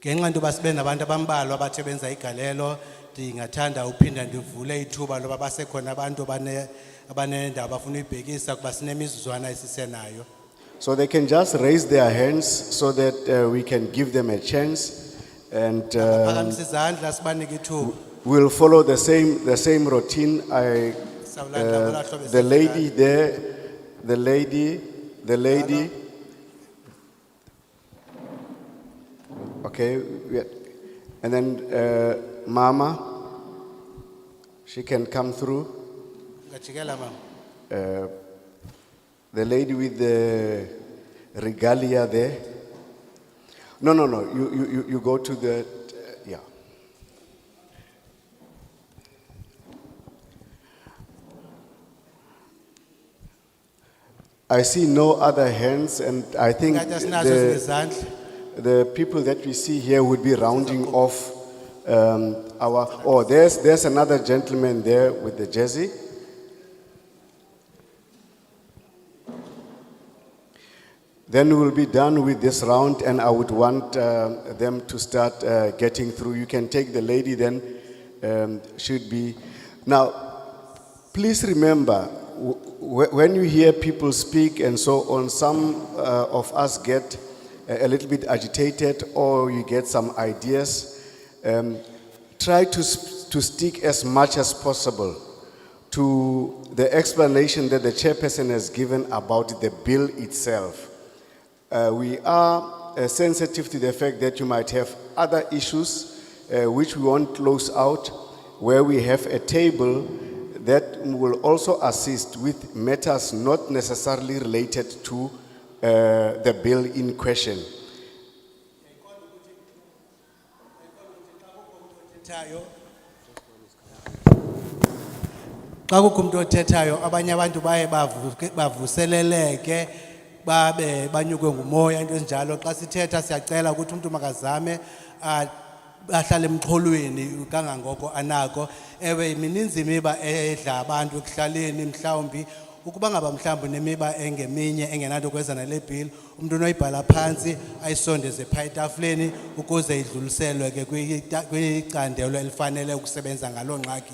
Ngenxa ntoba sibe nabantu abambalwa abathe benza igalelo ndingathanda uphinda ndivule ithuba loba basekhona abantu abanendaba bafuna uyibhekisa kuba sinemizuzwana esisenayo. So they can just raise their hands so that we can give them a chance, and Phakamise izandla sibanike ithuba. we'll follow the same routine. The lady there, the lady. Okay, and then Mama, she can come through. The lady with the regalia there. No, you go to the, yeah. I see no other hands, and I think the people that we see here would be rounding off there's another gentleman there with the jersey. Then we will be done with this round, and I would want them to start getting through. You can take the lady then, should be. Now, please remember, when you hear people speak and so on, some of us get a little bit agitated, or you get some ideas. Try to stick as much as possible to the explanation that the chairperson has given about the bill itself. We are sensitive to the fact that you might have other issues which we won't close out, where we have a table that will also assist with matters not necessarily related to the bill in question. Xa kukho umuntu othethayo abanye abantu baye bavuseleleke babe banyukwe ngumoya into ezinjalo. Xa sithetha siyacela ukuthi umuntu makazame ahlale emxholweni kangangoko anako. Ewe mininzi imiba edla abantu ekuhlaleni mhlawumbi ukuba ngaba mhlawumbi nemiba engeminye engenanto kwenza nale bill umuntu unoyibhala phansi ayisondeze phaa etafuleni ukuze idluliselwe ke kwicandelo elifanele ukusebenza ngaloo ngxaki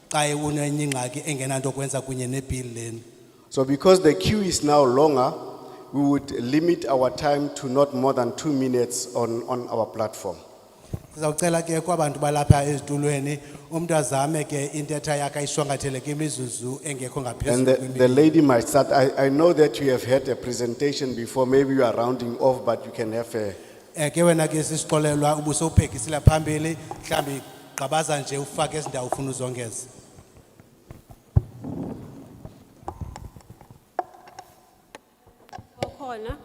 xa unenye ingxaki engenanto kwenza kunye nebill leni. So because the queue is now longer, we would limit our time to not more than 2 minutes on our platform. Sizawucela ke kwabantu balapha ezitulweni umuntu azame ke intetha yakhe ayishwangathele ke imizuzu engekho And ngaphezulu the lady might start. I know that you have had a presentation before. Maybe you are rounding off, but you can have a. ke wena ke sisixolelwa ubusowuphekisile phambili mhlambi gqabaza nje ufake ezindawo ufuna uzongeza. Kwakhona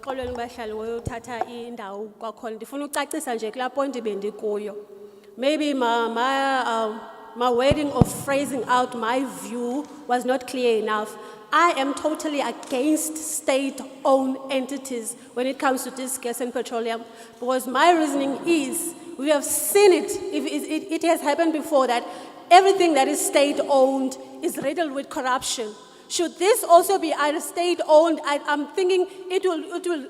xolweni bahlali woyothatha indawo kwakhona ndifuna ucacisa nje kulaa point bendikuyo. Maybe my wording of phrasing out my view was not clear enough. I am totally against state-owned entities when it comes to this gas and petroleum, because my reasoning is, we have seen it, it has happened before that everything that is state-owned is riddled with corruption. Should this also be either state-owned, I'm thinking it will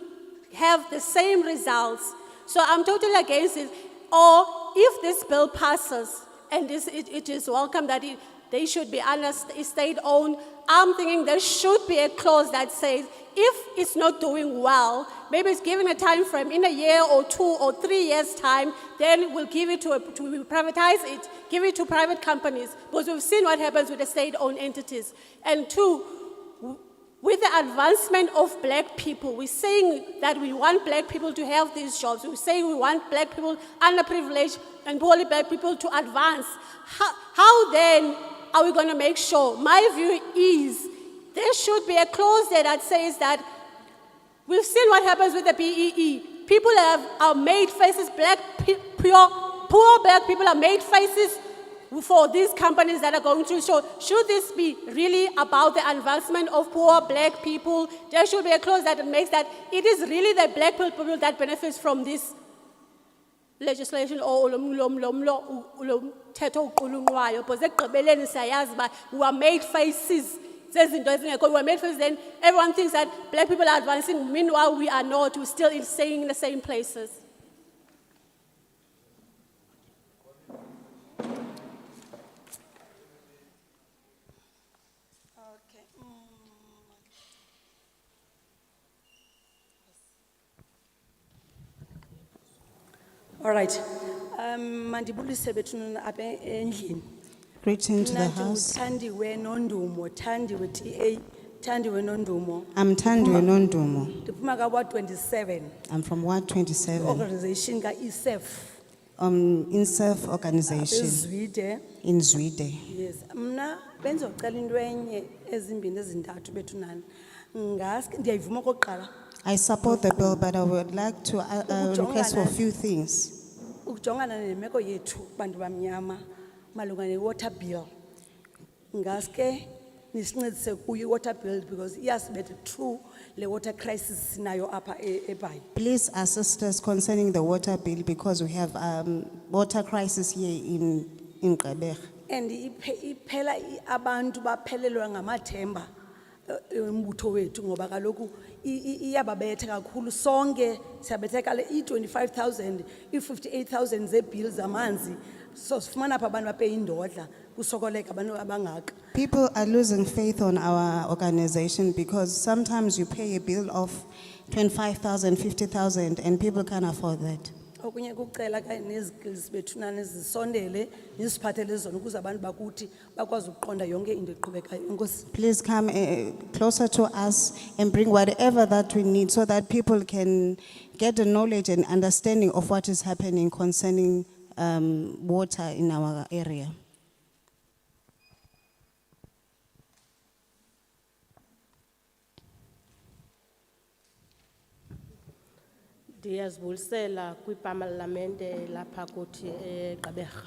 have the same results. So I'm totally against it. Or if this bill passes, and it is welcome that they should be under state-owned, I'm thinking there should be a clause that says, if it's not doing well, maybe it's giving a time frame in a year or 2 or 3 years' time, then we'll give it to privatize it, give it to private companies, because we've seen what happens with the state-owned entities. And 2, with the advancement of black people, we're saying that we want black people to have these jobs. We're saying we want black people, underprivileged and poorly black people to advance. How then are we going to make sure? My view is there should be a clause there that says that we've seen what happens with the BEE. People are made faces, poor black people are made faces for these companies that are going through. So should this be really about the advancement of poor black people? There should be a clause that makes that it is really the black people that benefits from this legislation or because we are made faces. We are made faces, then everyone thinks that black people are advancing, meanwhile we are not, we're still staying in the same places. All right. Mandibulise bethuna apha endlini. Greeting to the Mna house. ndinguthandiwe Nondumo, Thandiwe TA, Thandiwe Nondumo. I'm Thandiwe Nondumo. Ndiphuma ka Ward 27. I'm from Ward 27. Organization ka ISEF. INSEF organization Zwide. in Zwide. Yes. Mna benzocela into enye ezimbini ezintathu bethunani. Ngaske ndiyayivuma okokuqala. I support the bill, but I would like to request for a few things. Ukujongana nemeko yethu bantu bamnyama malunga ne-water bill. Ngaske nisincedise kuyo i-water bill because iyasibetha through le water crisis nayo apha eBhayi. Please assist us concerning the water bill because we have water crisis here in Gqeberha. And iphela abantu baphelelwa ngamathemba umbutho wethu ngoba kaloku iyababetha kakhulu sonke siyabetheka le i-25,000 i-58,000 zebills zamanzi so sifumana apha abantu bape indodla kusokoleka abantu abangaka. People are losing faith on our organization because sometimes you pay a bill of 25,000, 50,000 and people can't afford that. Okunye kucela ka nezikills bethunana zisondele nisiphathele zona ukuze abantu bakuthi bakwazi ukuqonda yonke into eqhubekayo. Enkosi. Please come closer to us and bring whatever that we need so that people can get the knowledge and understanding of what is happening concerning water in our area. Ndiyazibulisela kwiParlamente lapha kuthi eGqeberha.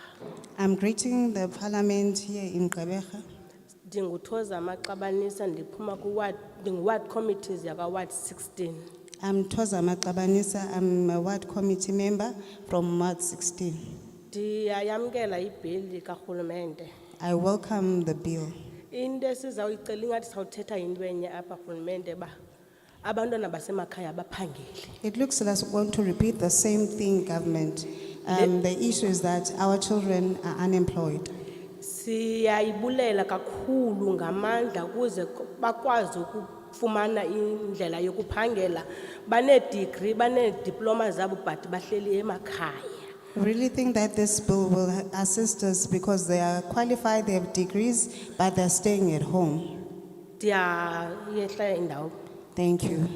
I'm greeting the parliament here in Gqeberha. Ndinguthoza Maxabanisa ndiphuma ward committees yaka Ward 16. I'm Toza Makabanisa, I'm a ward committee member from Ward 16. Ndiyayamkela ibhili karhulumente. I welcome the bill. Into esizawuyicela ingathi sawuthetha into enye apha rhulumente ba abantwana basemakhaya baphangeli. It looks like we're going to repeat the same thing, government. The issue is that our children are unemployed. Siyayibulela kakhulu ngamandla ukuze bakwazi fumana indlela yokuphangela bane-degree bane-diploma zabo but bahleli emakhaya. I really think that this bill will assist us because they are qualified, they have degrees, but they're staying at home. Ndiyayehla indawo. Thank you.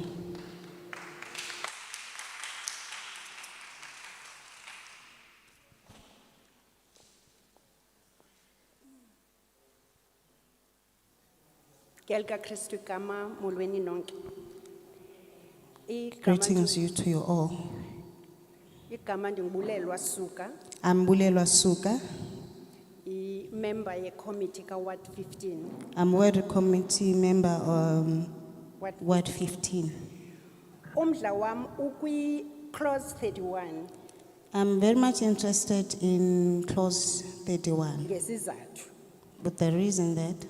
Kelka Christu kama molweni nonke. Greetings you to you all. Igama ndingubulelwa Suka, I'm Bulelwa Suka. member ye committee ka Ward 15. I'm ward committee member Ward Ward 15. Umdla wam ukwi clause 31 I'm very much interested in clause 31 ngesizathu. with the reason that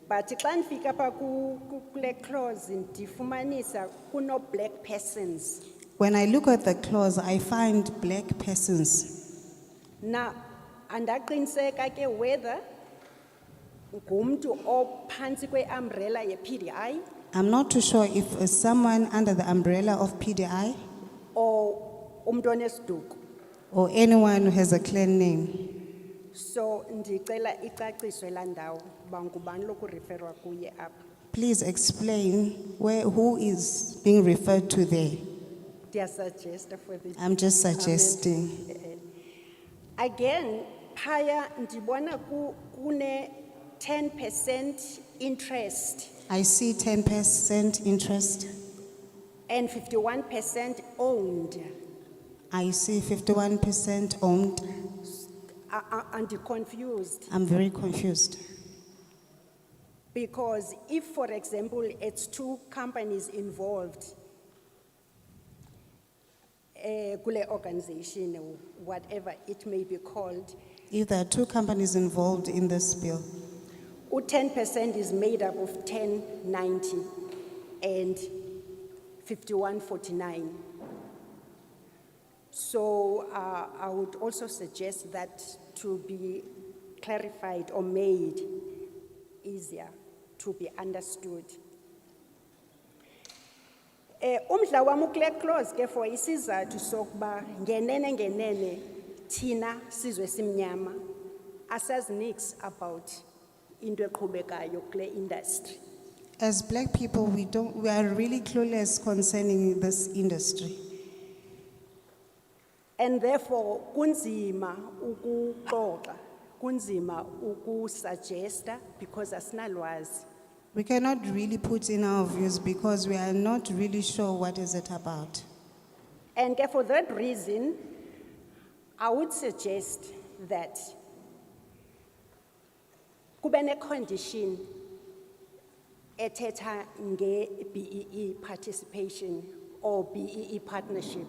But xa ndifika pa kule clause ndifumanisa kuno black persons. when I look at the clause, I find black persons. Na andaqiniseka ke whether ngumntu ophansi kwe umbrella ye PDI I'm not too sure if someone under the umbrella of PDI or umntu onesiduko. or anyone who has a clan name. So ndicela icaciswe la ndawo uba ngubani lokureferwa kuye apha. Please explain who is being referred to there. Ndiyasuggesta for the I'm just suggesting. Again, phaya ndibona kune 10% interest I see 10% interest. and 51% owned. I see 51% owned. I'm confused I'm very confused. because if, for example, it's two companies involved, kule organization, or whatever it may be called, If there are two companies involved in this bill, 10% is made up of 1090 and 5149. So I would also suggest that to be clarified or made easier to be understood. Umdla wami kule clause ke for isizathu sokuba ngenene thina sizwe simnyama asazi nix about into eqhubekayo kule industry. as black people, we are really clueless concerning this industry. And therefore kunzima ukuxoxa, kunzima ukusuggesta because asinalwazi. We cannot really put in our views because we are not really sure what is it about. And for that reason, I would suggest that kube ne condition ethetha nge BEE participation or BEE partnership.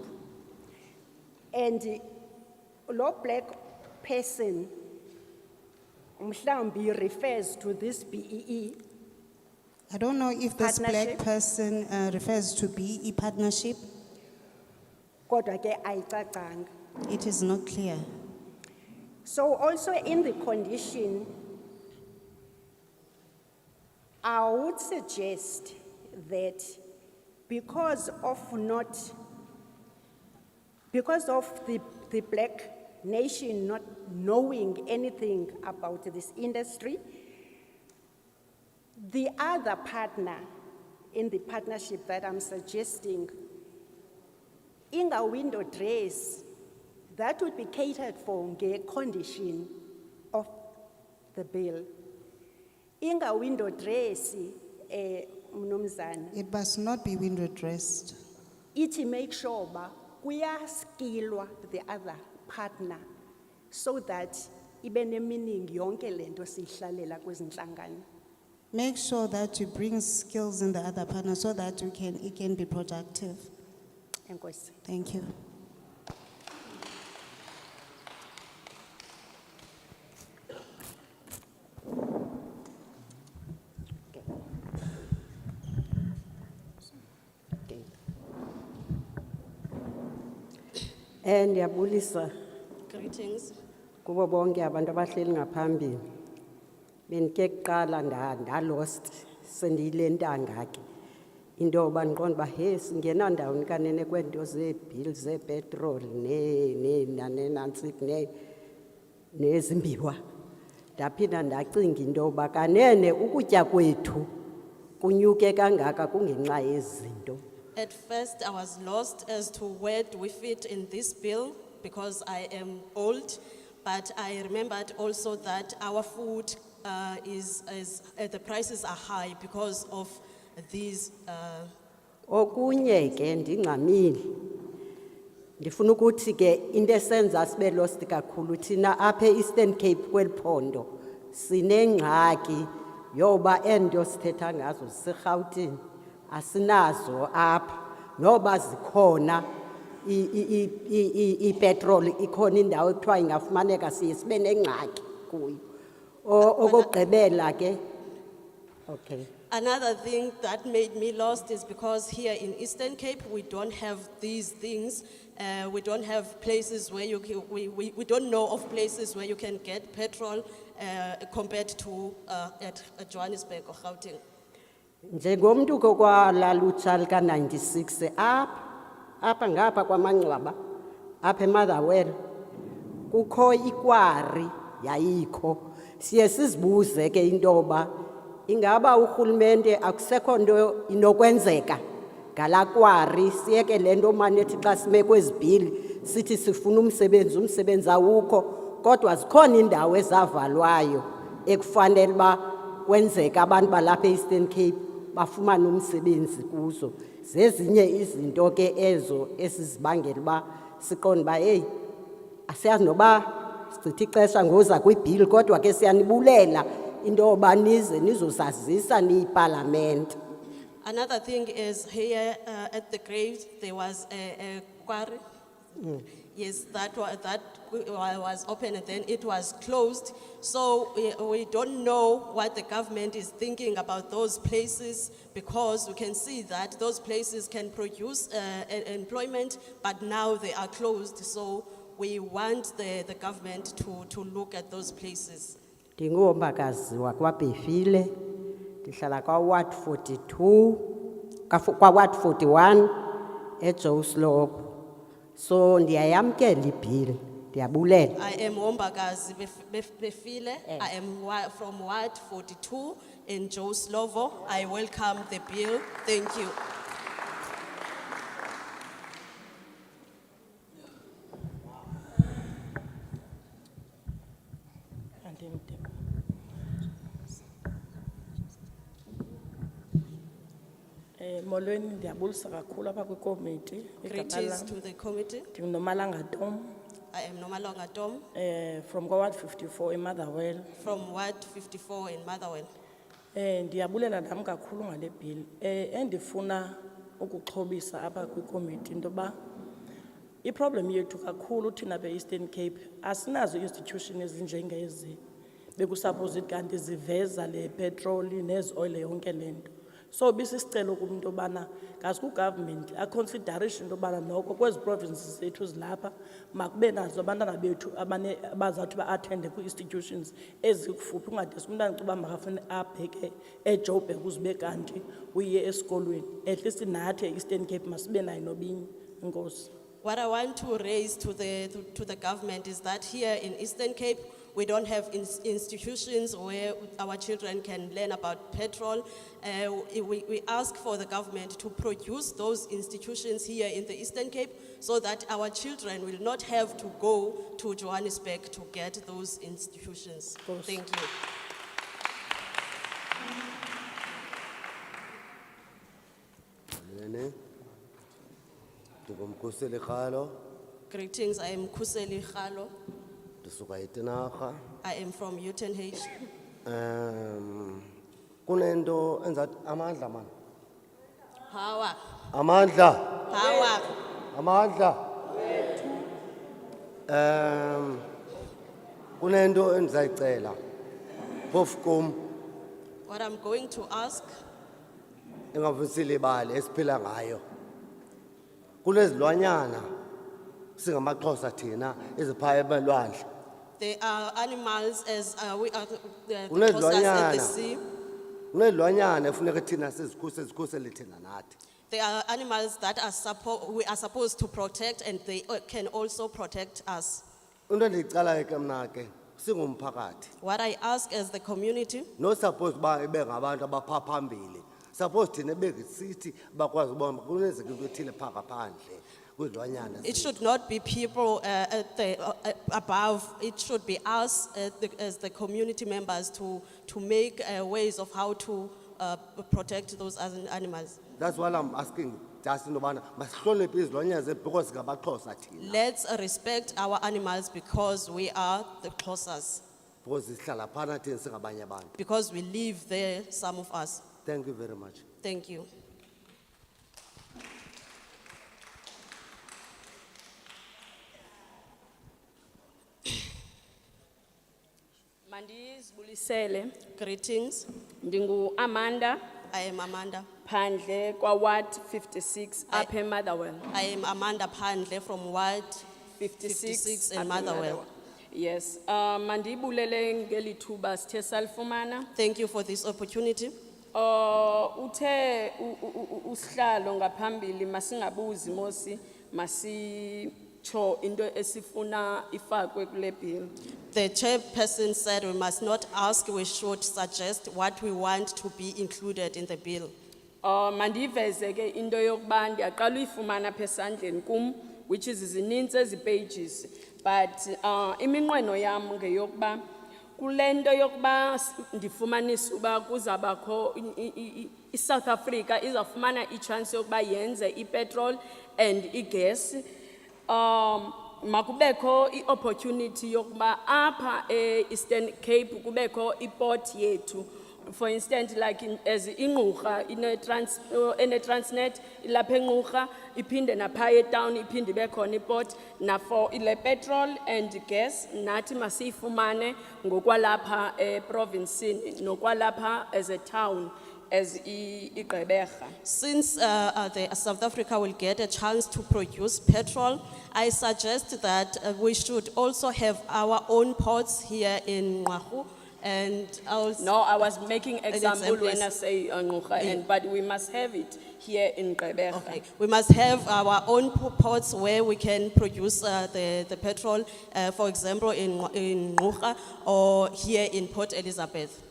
And lo black person mhlambi refers to this BEE. I don't know if this black Partnership. person refers to BE partnership. Kodwa ke ayicacanga. It is not clear. So also in the condition, I would suggest that because of the black nation not knowing anything about this industry, the other partner in the partnership that I'm suggesting, inga window dress, that would be catered for nge condition of the bill. Inga window dress, mnumzana, It must not be window dressed. iti make sure ba kuyaskilwa the other partner so that ibe meaning yonke lento sihlalela kwezinhlangano. Make sure that you bring skills in the other partner so that it can be productive. Enkosi. Thank you. Ndiyabulisa Greetings. kubo bonke abantu abahleli ngaphambili. Bendike kuqala ndalost sendiyile ntanga ke. into yoba ndiqonda uba he singena ndawoni kanene kweento zeebhili zepetroli nenantsiki nezimbiwa. Ndaphinda ndacinga into yoba kanene ukutya kwethu kunyuke kangaka kungenxa yezinto. At first, I was lost as to where do we fit in this bill because I am old, but I remembered also that our food the prices are high because of these. Okunye ke ndingxamile. Ndifuna ukuthi ke into esenza sibe lost kakhulu thina apha eEastern Cape kweliphondo sinengxaki yoba endo sithetha ngazo siseGauteng asinazo apha noba zikhona ipetrol ikhona indawo ekuthiwa ingafumaneka siye sibe nengxaki kuyo. Okugqibela ke okay. Another thing that made me lost is because here in Eastern Cape, we don't have these things. We don't have places where we don't know of places where you can get petrol compared to at Johannesburg or Gauteng. Njengomntu kokwalalutsha lika 96 apha ngapha kwaManxwaba apha eMotherwell kukho ikwari yayikho siye sizibuze ke intoba ingaba urhulumente akusekho nto inokwenzeka ngalakwari siyeke lento manethi xa sime kwezibhili sithi sifuna umsebenzi awukho kodwa zikhona indawo ezavalwayo ekufanele ba kwenzeka abantu balapha eEastern Cape bafumana umsebenzi kuzo. Zezinye izinto ke ezo esizibangela ba siqonda ba hey asiyazi noba sichitha ixesha ngoza kwibhili kodwa ke siyanibulela into yoba nize nizosazisa niyiParliament. Another thing is here at the grave there was a quarry. Yes, that was open and then it was closed. So we don't know what the government is thinking about those places because we can see that those places can produce employment, but now they are closed. So we want the government to look at those places. Ndingombakazi wakwaBhefile ndihlala kwaWard 42 kwaWard 41 eJoeslope. So ndiyayamkela iBhill ndiyabulela. I am Wombagazi Befile. I am from Ward 42 in Joeslovo. I welcome the bill. Thank you. Molweni ndiyabulisa kakhulu apha kwikomiti. Greetings to the committee. Ndinomalanga Tom. I am Nomalanga Tom. From Ward 54 in Motherwell. From Ward 54 in Motherwell. Ndiyabulela nam kakhulu ngale bill. Endifuna ukuxhobisa apha kwikomiti intoba iproblem yethu kakhulu thina be-Eastern Cape asinazo institution ezinjengezi bekusuppose kanti ziveza le petroli nezoil yonke lento. So bisisicelo kumuntu obana kazi ku-government a-consideration into obana noko kwezi provinces zethu zilapha makube nazo abantwana bethu abazawuthi ba-athende kwi-institutions ezikufuphi ungadesi umntana cuba makafune abheke eJoburg uzibe kanti uye esikolweni. At least nathi e-Eastern Cape masibe nayo nobinye. Enkosi. What I want to raise to the government is that here in Eastern Cape, we don't have institutions where our children can learn about petrol. We ask for the government to produce those institutions here in the Eastern Cape so that our children will not have to go to Johannesburg to get those institutions. Thank you. Greetings, I am Kuseli Khalo. I am from Uitenhage. Kunento enzathi amandla man. Hawa. Amandla. Hawa. Amandla. Kunento endizayicela. Phofu What I'm going to ask, engavusile ibali esiphila ngayo. Kunezilwanyana singamaXhosa thina eziphaya emalwandle. there are animals as we are the Kunezilwanyana. at the sea. Kunezilwanyana efuneka thina sizikhusele thina nathi. There are animals that we are supposed to protect, and they can also protect us. Into endiyicalayo ke mna ke singumphakathi. What I ask as the community, No suppose ba ibe ngabantu abapha phambili. Suppose thina bengisithi bakwazi ubona kunezeke into ethile pha ngaphandle kwizilwanyana. it should not be people above. It should be us as the community members to make ways of how to protect those animals. That's why I'm asking just intobana masihloniphe izilwanyana zethu because ngabaXhosa thina. Let's respect our animals because we are the closest. Because sihlala phana thina singabanye abantu. Because we live there, some of us. Thank you very much. Thank you. Mandizibulisele. Greetings. Ndingu Amanda. I am Amanda. Pandle kwa Ward 56 up in Motherwell. I am Amanda Pandle from Ward 56 in Motherwell. Yes. Mandibulele ngelithuba sithe salifumana. Thank you for this opportunity. Uthe usihlalo ngaphambili masingabuzi mosi masicho into esifuna ifakwe kule bill. The chairperson said we must not ask, we should suggest what we want to be included in the bill. Mandiveze ke into yokuba ndiyaqala uyifumana apha esandleni kum, which is zininzi ezi pages, but iminqweno yam ngeyokuba kule nto yokuba ndifumanisa uba kuzabakho iSouth Africa izawufumana ichance yokuba yenze ipetrol and igas. Makubekho i-opportunity yokuba apha Eastern Cape kubekho iport yethu. For instance, like as inqugqa ine Transnet ilapha enqugqa iphinde napha town iphinde bekhona iport na for ile petrol and gas nathi masifumane ngokwalapha province nokwalapha as a town as iGqeberha. Since South Africa will get a chance to produce petrol, I suggest that we should also have our own ports here in Ngqahu. And also, no, I was making example when I say Ngqugqa, but we must have it here in Gqeberha. Okay, we must have our own ports where we can produce the petrol, for example, in Ngqugqa or here in Port Elizabeth.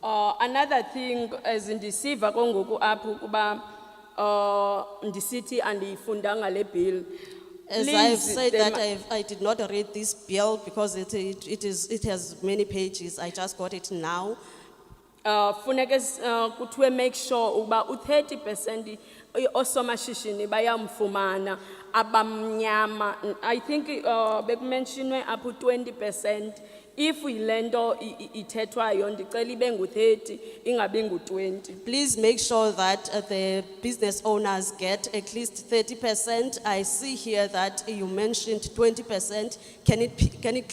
Another thing, as in the Siva Kongoku Apu Kuba, ndisithi andiyifundanga le bill. As I've said that I did not read this bill because it has many pages. I just got it now. Funeke kuthiwe make sure uba u30% osomashishini bayamfumana abamnyama. I think bekumentionwe up to 20%. If ilento ithethwayo ndicela ibe ngu30 ingabi ngu20. Please make sure that the business owners get at least 30%. I see here that you mentioned 20%. Can it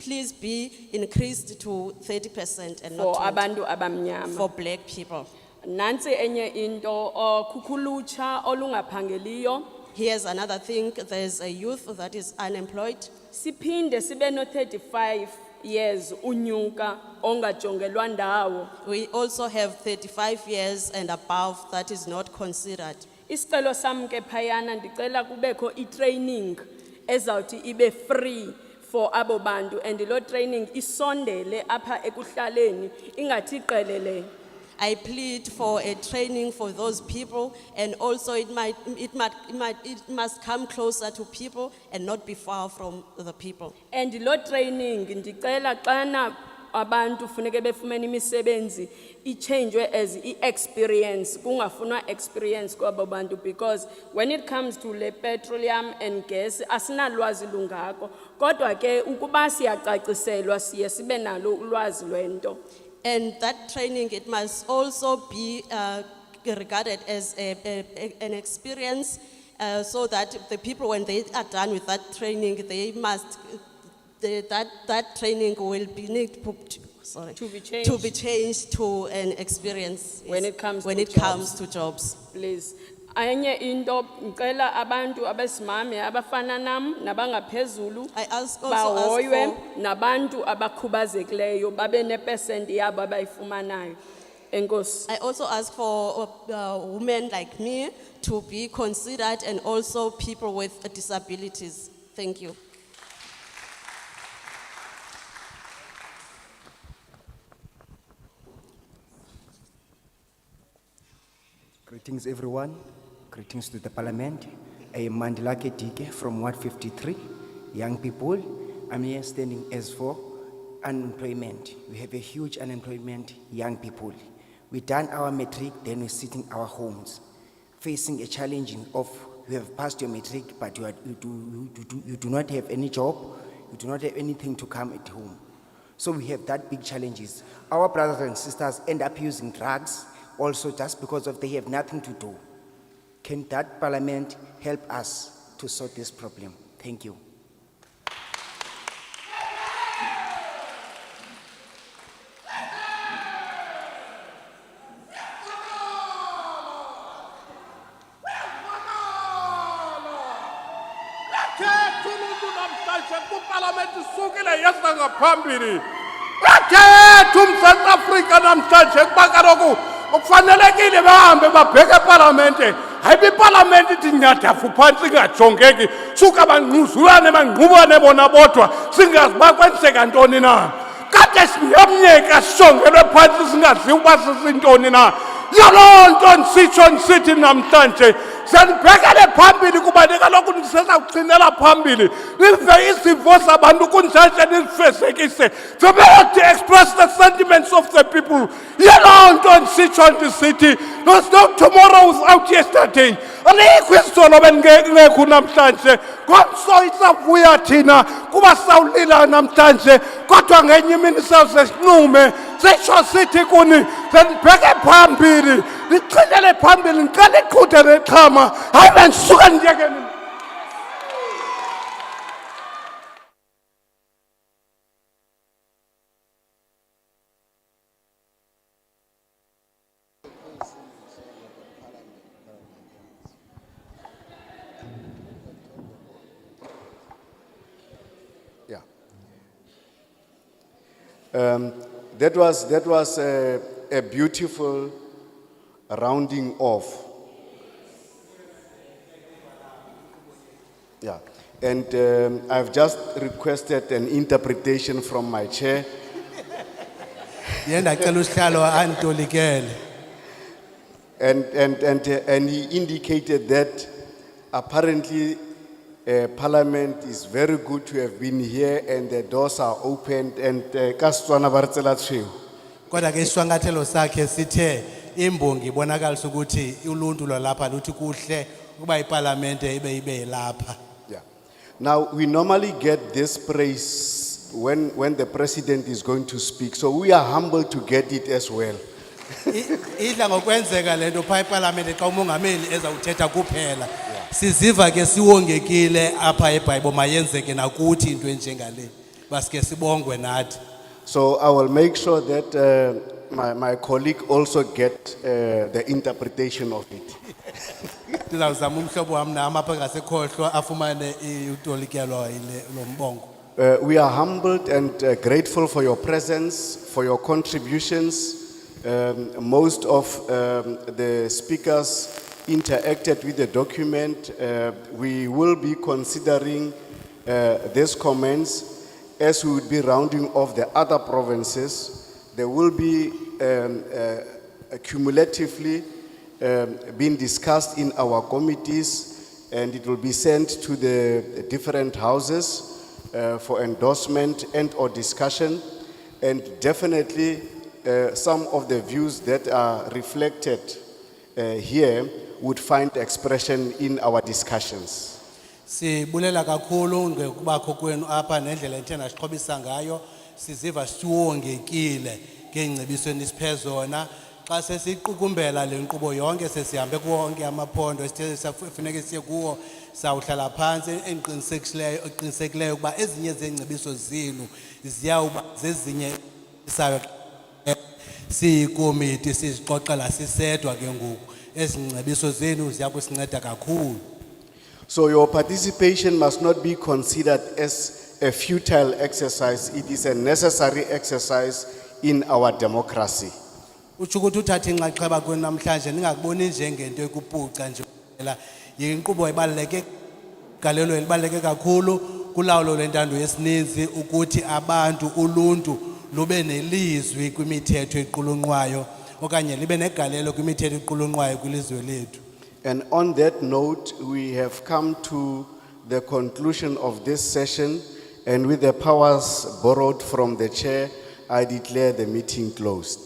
please be increased to 30% and not for 20%? Abantu abamnyama. For black people. Nansi enye into kukhulutsha olungaphangeliyo. Here's another thing. There's a youth that is unemployed. Siphinde sibe no 35 years unyuka ongajongelwa ndawo. We also have 35 years and above that is not considered. Isicelo sami ke phayana ndicela kubekho i-training ezawuthi ibe free for abo bantu and lo training isondele apha ekuhlaleni ingathi qelele. I plead for a training for those people, and also it must come closer to people and not be far from the people. And lo training ndicela xana abantu funeke befumene imisebenzi ichangewe as i-experience kungafunwa experience kwabo bantu, because when it comes to le petroleum and gas asinalwazi lungako kodwa ke ukuba siyacaciselwa siye sibe nalo ulwazi lwento. And that training, it must also be regarded as an experience, so that the people, when they are done with that training, they must, that training will be to be changed to an experience when it comes to jobs. Please. Enye into ngicela abantu abesimame abafana nam nabangaphezulu bahoywe nabantu abakhubazekileyo babe ne% yabo abayifumanayo. Enkosi. I also ask for women like me to be considered and also people with disabilities. Thank you. Greetings, everyone. Greetings to the Parliament. I am Mandela Dike from Ward 53, young people. I'm here standing as for unemployment. We have a huge unemployment, young people. We done our matric, then we're sitting our homes, facing a challenge of you have passed your matric, but you do not have any job, you do not have anything to come at home. So we have that big challenges. Our brothers and sisters end up using drugs, also just because of they have nothing to do. Can that Parliament help us to sort this problem? Thank you. South Africa namhlanje kuba kaloku kufanelekile bahambe babheke eParlamente hayi iParlamente ithi nyadafu phansi ingajongeki suka bangquzulane bangqubane bona bodwa singazi bakwenzeka ntoni na kade siyamnyeka sijongelwe phansi singazi uba sisintoni na yaloo nto ndisitsho ndisithi namhlanje sendibhekele phambili kuba kaloku ndisezawugcinela phambili nive izimvo zabantu kunjanje nizifezekise to express the sentiments of the people yaloo nto ndisitsho ndisithi there's no tomorrow without yesterday alikho izolo bengekho namhlanje ngomso isavuya thina kuba sawulila namhlanje kodwa ngenye imini sawuze sinqume sitsho sithi kuni sendibheke phambili ndichinele phambili ngicela iqhuthe nexhama hayi bendisuka ndiyeke mina. That was a beautiful rounding off. Yeah, and I've just requested an interpretation from my chair. And he indicated that apparently Parliament is very good to have been here and the doors are opened and kasitswana ba re tsela tshweu. Kodwa ke iswangathelo sakhe sithe imbongi ibonakalisa ukuthi uluntu lwalapha luthi kuhle ukuba iParliamente ibe lapha. Yeah. Now we normally get this praise when the president is going to speak, so we are humbled to get it as well. Idla ngokwenzeka lento pha iParliament xa umongameli ezawuthetha kuphela. Siziva ke siwongekile apha eBhayibhile mayenzeke nakuthi into enjengale. Basike sibongwe nathi. So I will make sure that my colleague also get the interpretation of it. Ndizawuzama umhlobo wami nama apha ngasekhohlo afumane utolikelo lo mbongo. We are humbled and grateful for your presence, for your contributions. Most of the speakers interacted with the document. We will be considering these comments as we would be rounding off the other provinces. There will be cumulatively being discussed in our committees, and it will be sent to the different houses for endorsement and or discussion. And definitely some of the views that are reflected here would find expression in our discussions. Sibulela kakhulu ngekubakho kwenu apha nendlela enthena siqhobisa ngayo siziva siwongekile ngengcebiso enisiphezona xa sesiqukumbela lenkqubo yonke sesihambe kuwonke amaphondo sithe safuneka siye kuwo sawuhlala phansi eqinisekileyo ukuba ezinye zengcebiso zenu ziyawuba zezinye sayo siyikomiti sizixoxela sisedwa ke ngoku ezingcebiso zenu ziyakusinceda kakhulu. So your participation must not be considered as a futile exercise. It is a necessary exercise in our democracy. utsho ukuthi uthatha inxaxheba kwenu namhlanje ningakuboni njengento ekupuca nje kuphela yinkqubo ebaluleke galelo elibaluleke kakhulu kulawulo lwentando yesininzi ukuthi abantu uluntu lube nelizwi kwimithetho equlunqwayo okanye libe negalelo kwimithetho equlunqwayo kwilizwe lethu. And on that note, we have come to the conclusion of this session, and with the powers borrowed from the chair, I declare the meeting closed.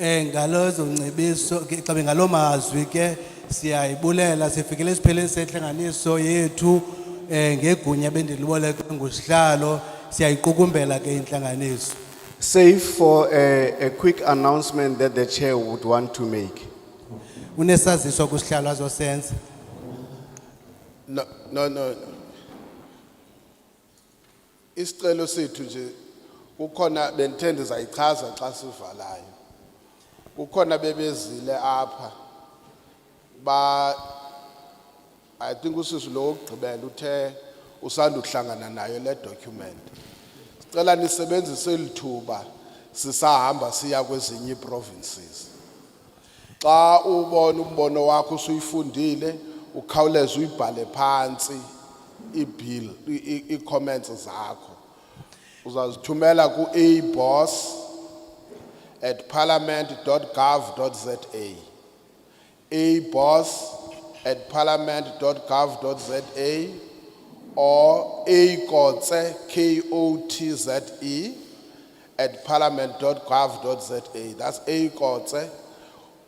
Ngalozo ngcebiso ke xa ngalo mazwi ke siyayibulela sifikele esipheleni sehlanganiso yethu ngegunya bendiliboleke ngusihlalo siyayiqukumbela ke intlanganiso. Save for a quick announcement that the chair would want to make. Unesaziso kusihlalo azosenza. No. Isicelo sethu nje kukhona bentende zayichaza xa sivalayo. Kukhona bebezile apha I think usisi lo ogqibela uthe usanda ukuhlangana nayo le document. Sicela nisebenzise lithuba sisahamba siya kwezinye provinces. Xa ubona umbono wakho usuyifundile ukhawuleze uyibhale phansi ibill i-comments zakho. Uzazithumela ku aboss@parliament.gov.za. aboss@parliament.gov.za or akotse @parliament.gov.za. That's akotse.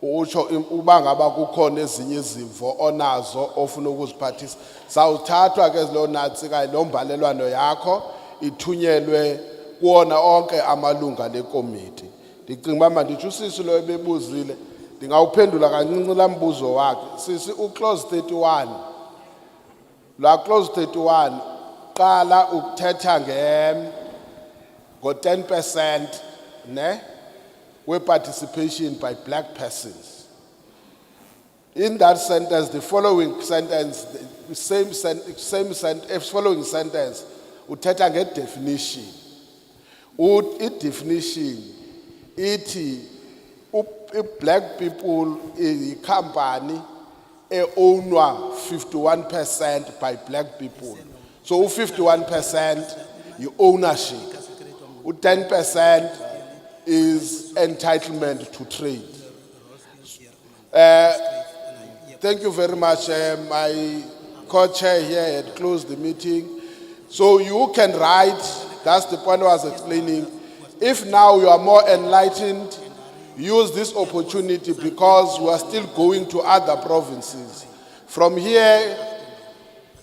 Utsho uba ngaba kukhona ezinye izimvo onazo ofuna ukuziphathisa sawuthathwa ke lo natsi kanye nombalelwano yakho ithunyelwe kuona onke amalunga lekomiti. Ndicinga uba manditsho usisi lo ebebuzile ndingawuphendula kancinci la mbuzo wakhe. Sisi uclose 31 la clause 31 qala ukuthetha ngo-10% ne we-participation by black persons. In that sentence, the following sentence, the following sentence, uthetha nge-definition. I-definition iti black people is company ownwa 51% by black people. So 51% you ownership. 10% is entitlement to trade. Thank you very much. My co-chair here had closed the meeting. So you can write, that's the point I was explaining. If now you are more enlightened, use this opportunity because we are still going to other provinces. From here,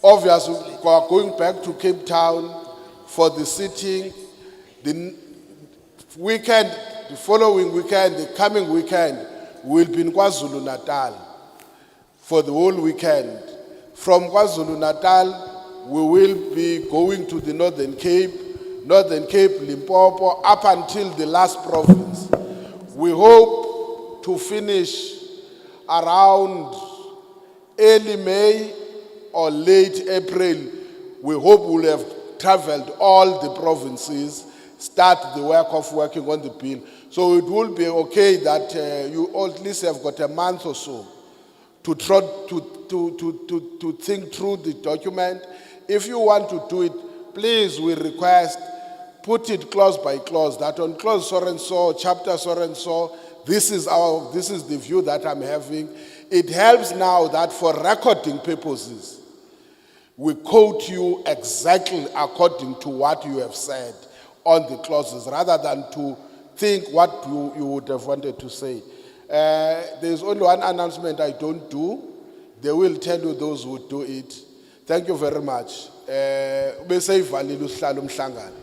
obviously, we are going back to Cape Town for the sitting. The weekend, the following weekend, the coming weekend, we will be in KwaZulu Natal for the whole weekend. From KwaZulu Natal, we will be going to the Northern Cape, Limpopo, up until the last province. We hope to finish around early May or late April. We hope we'll have traveled all the provinces, start the work of working on the bill. So it will be okay that you at least have got a month or so to try to think through the document. If you want to do it, please, we request, put it clause by clause, that on clause so and so, chapter so and so, this is the view that I'm having. It helps now that for recording purposes, we quote you exactly according to what you have said on the clauses, rather than to think what you would have wanted to say. There's only one announcement I don't do. They will tell you those who do it. Thank you very much. Bese ivalile usihlalo umhlangano.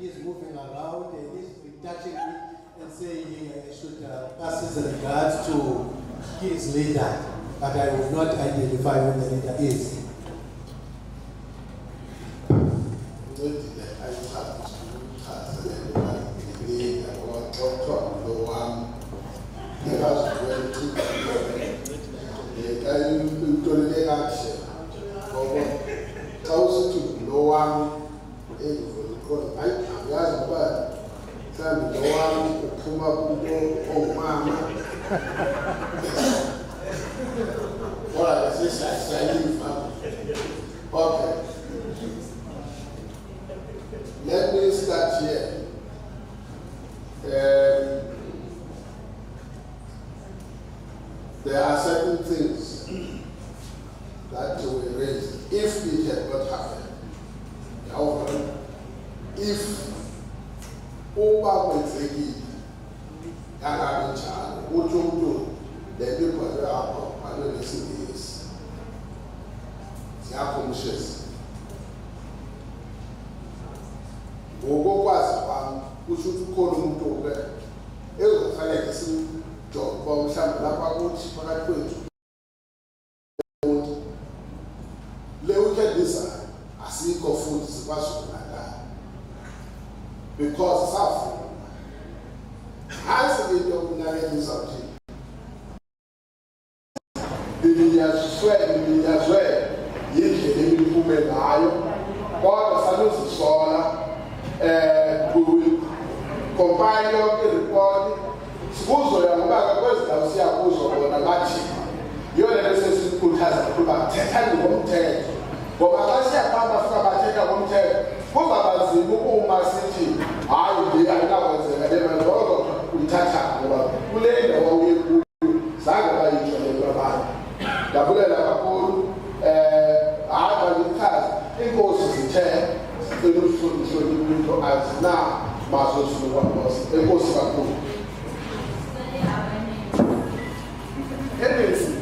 he's moving around and he's been touching me and saying he should pass his regards to his leader, but I will not identify who the leader is. Okay. Let me start here. There are certain things that were raised. If it had not happened, however, if Oba Wenzeki, Yanga Chan, Ujojo, the people that are under the cities, they are conscious. Ngokwazi kwami kusho ukuthi ukhona umuntu obe ezofanele isijobo mhlawumbe lapha kuthi phakathi kwethu le weekend design asikho futhi sikwazi ukunakana because safuna hasi into yokunakela izawuthi biliyazwe yindlela emiphume ngayo kodwa saluzisola. We will compile your report. Sikuzo ya mbaka kwezi usiya kuzo bona bathi yona lesesi kukhuthaza ukuba thethani ngomthetho ngoba xa siyaqamba fika bathetha ngomthetho kuzaba nzima uma sithi hayi le ayinakwenzeka le manje kodwa uyithatha ngoba kule ndawo uye kuyo zange bayijwayele abantu ndabulela kakhulu hayi balichaza inkosi zithe into as now maso silokwamose enkosi kakhulu enesi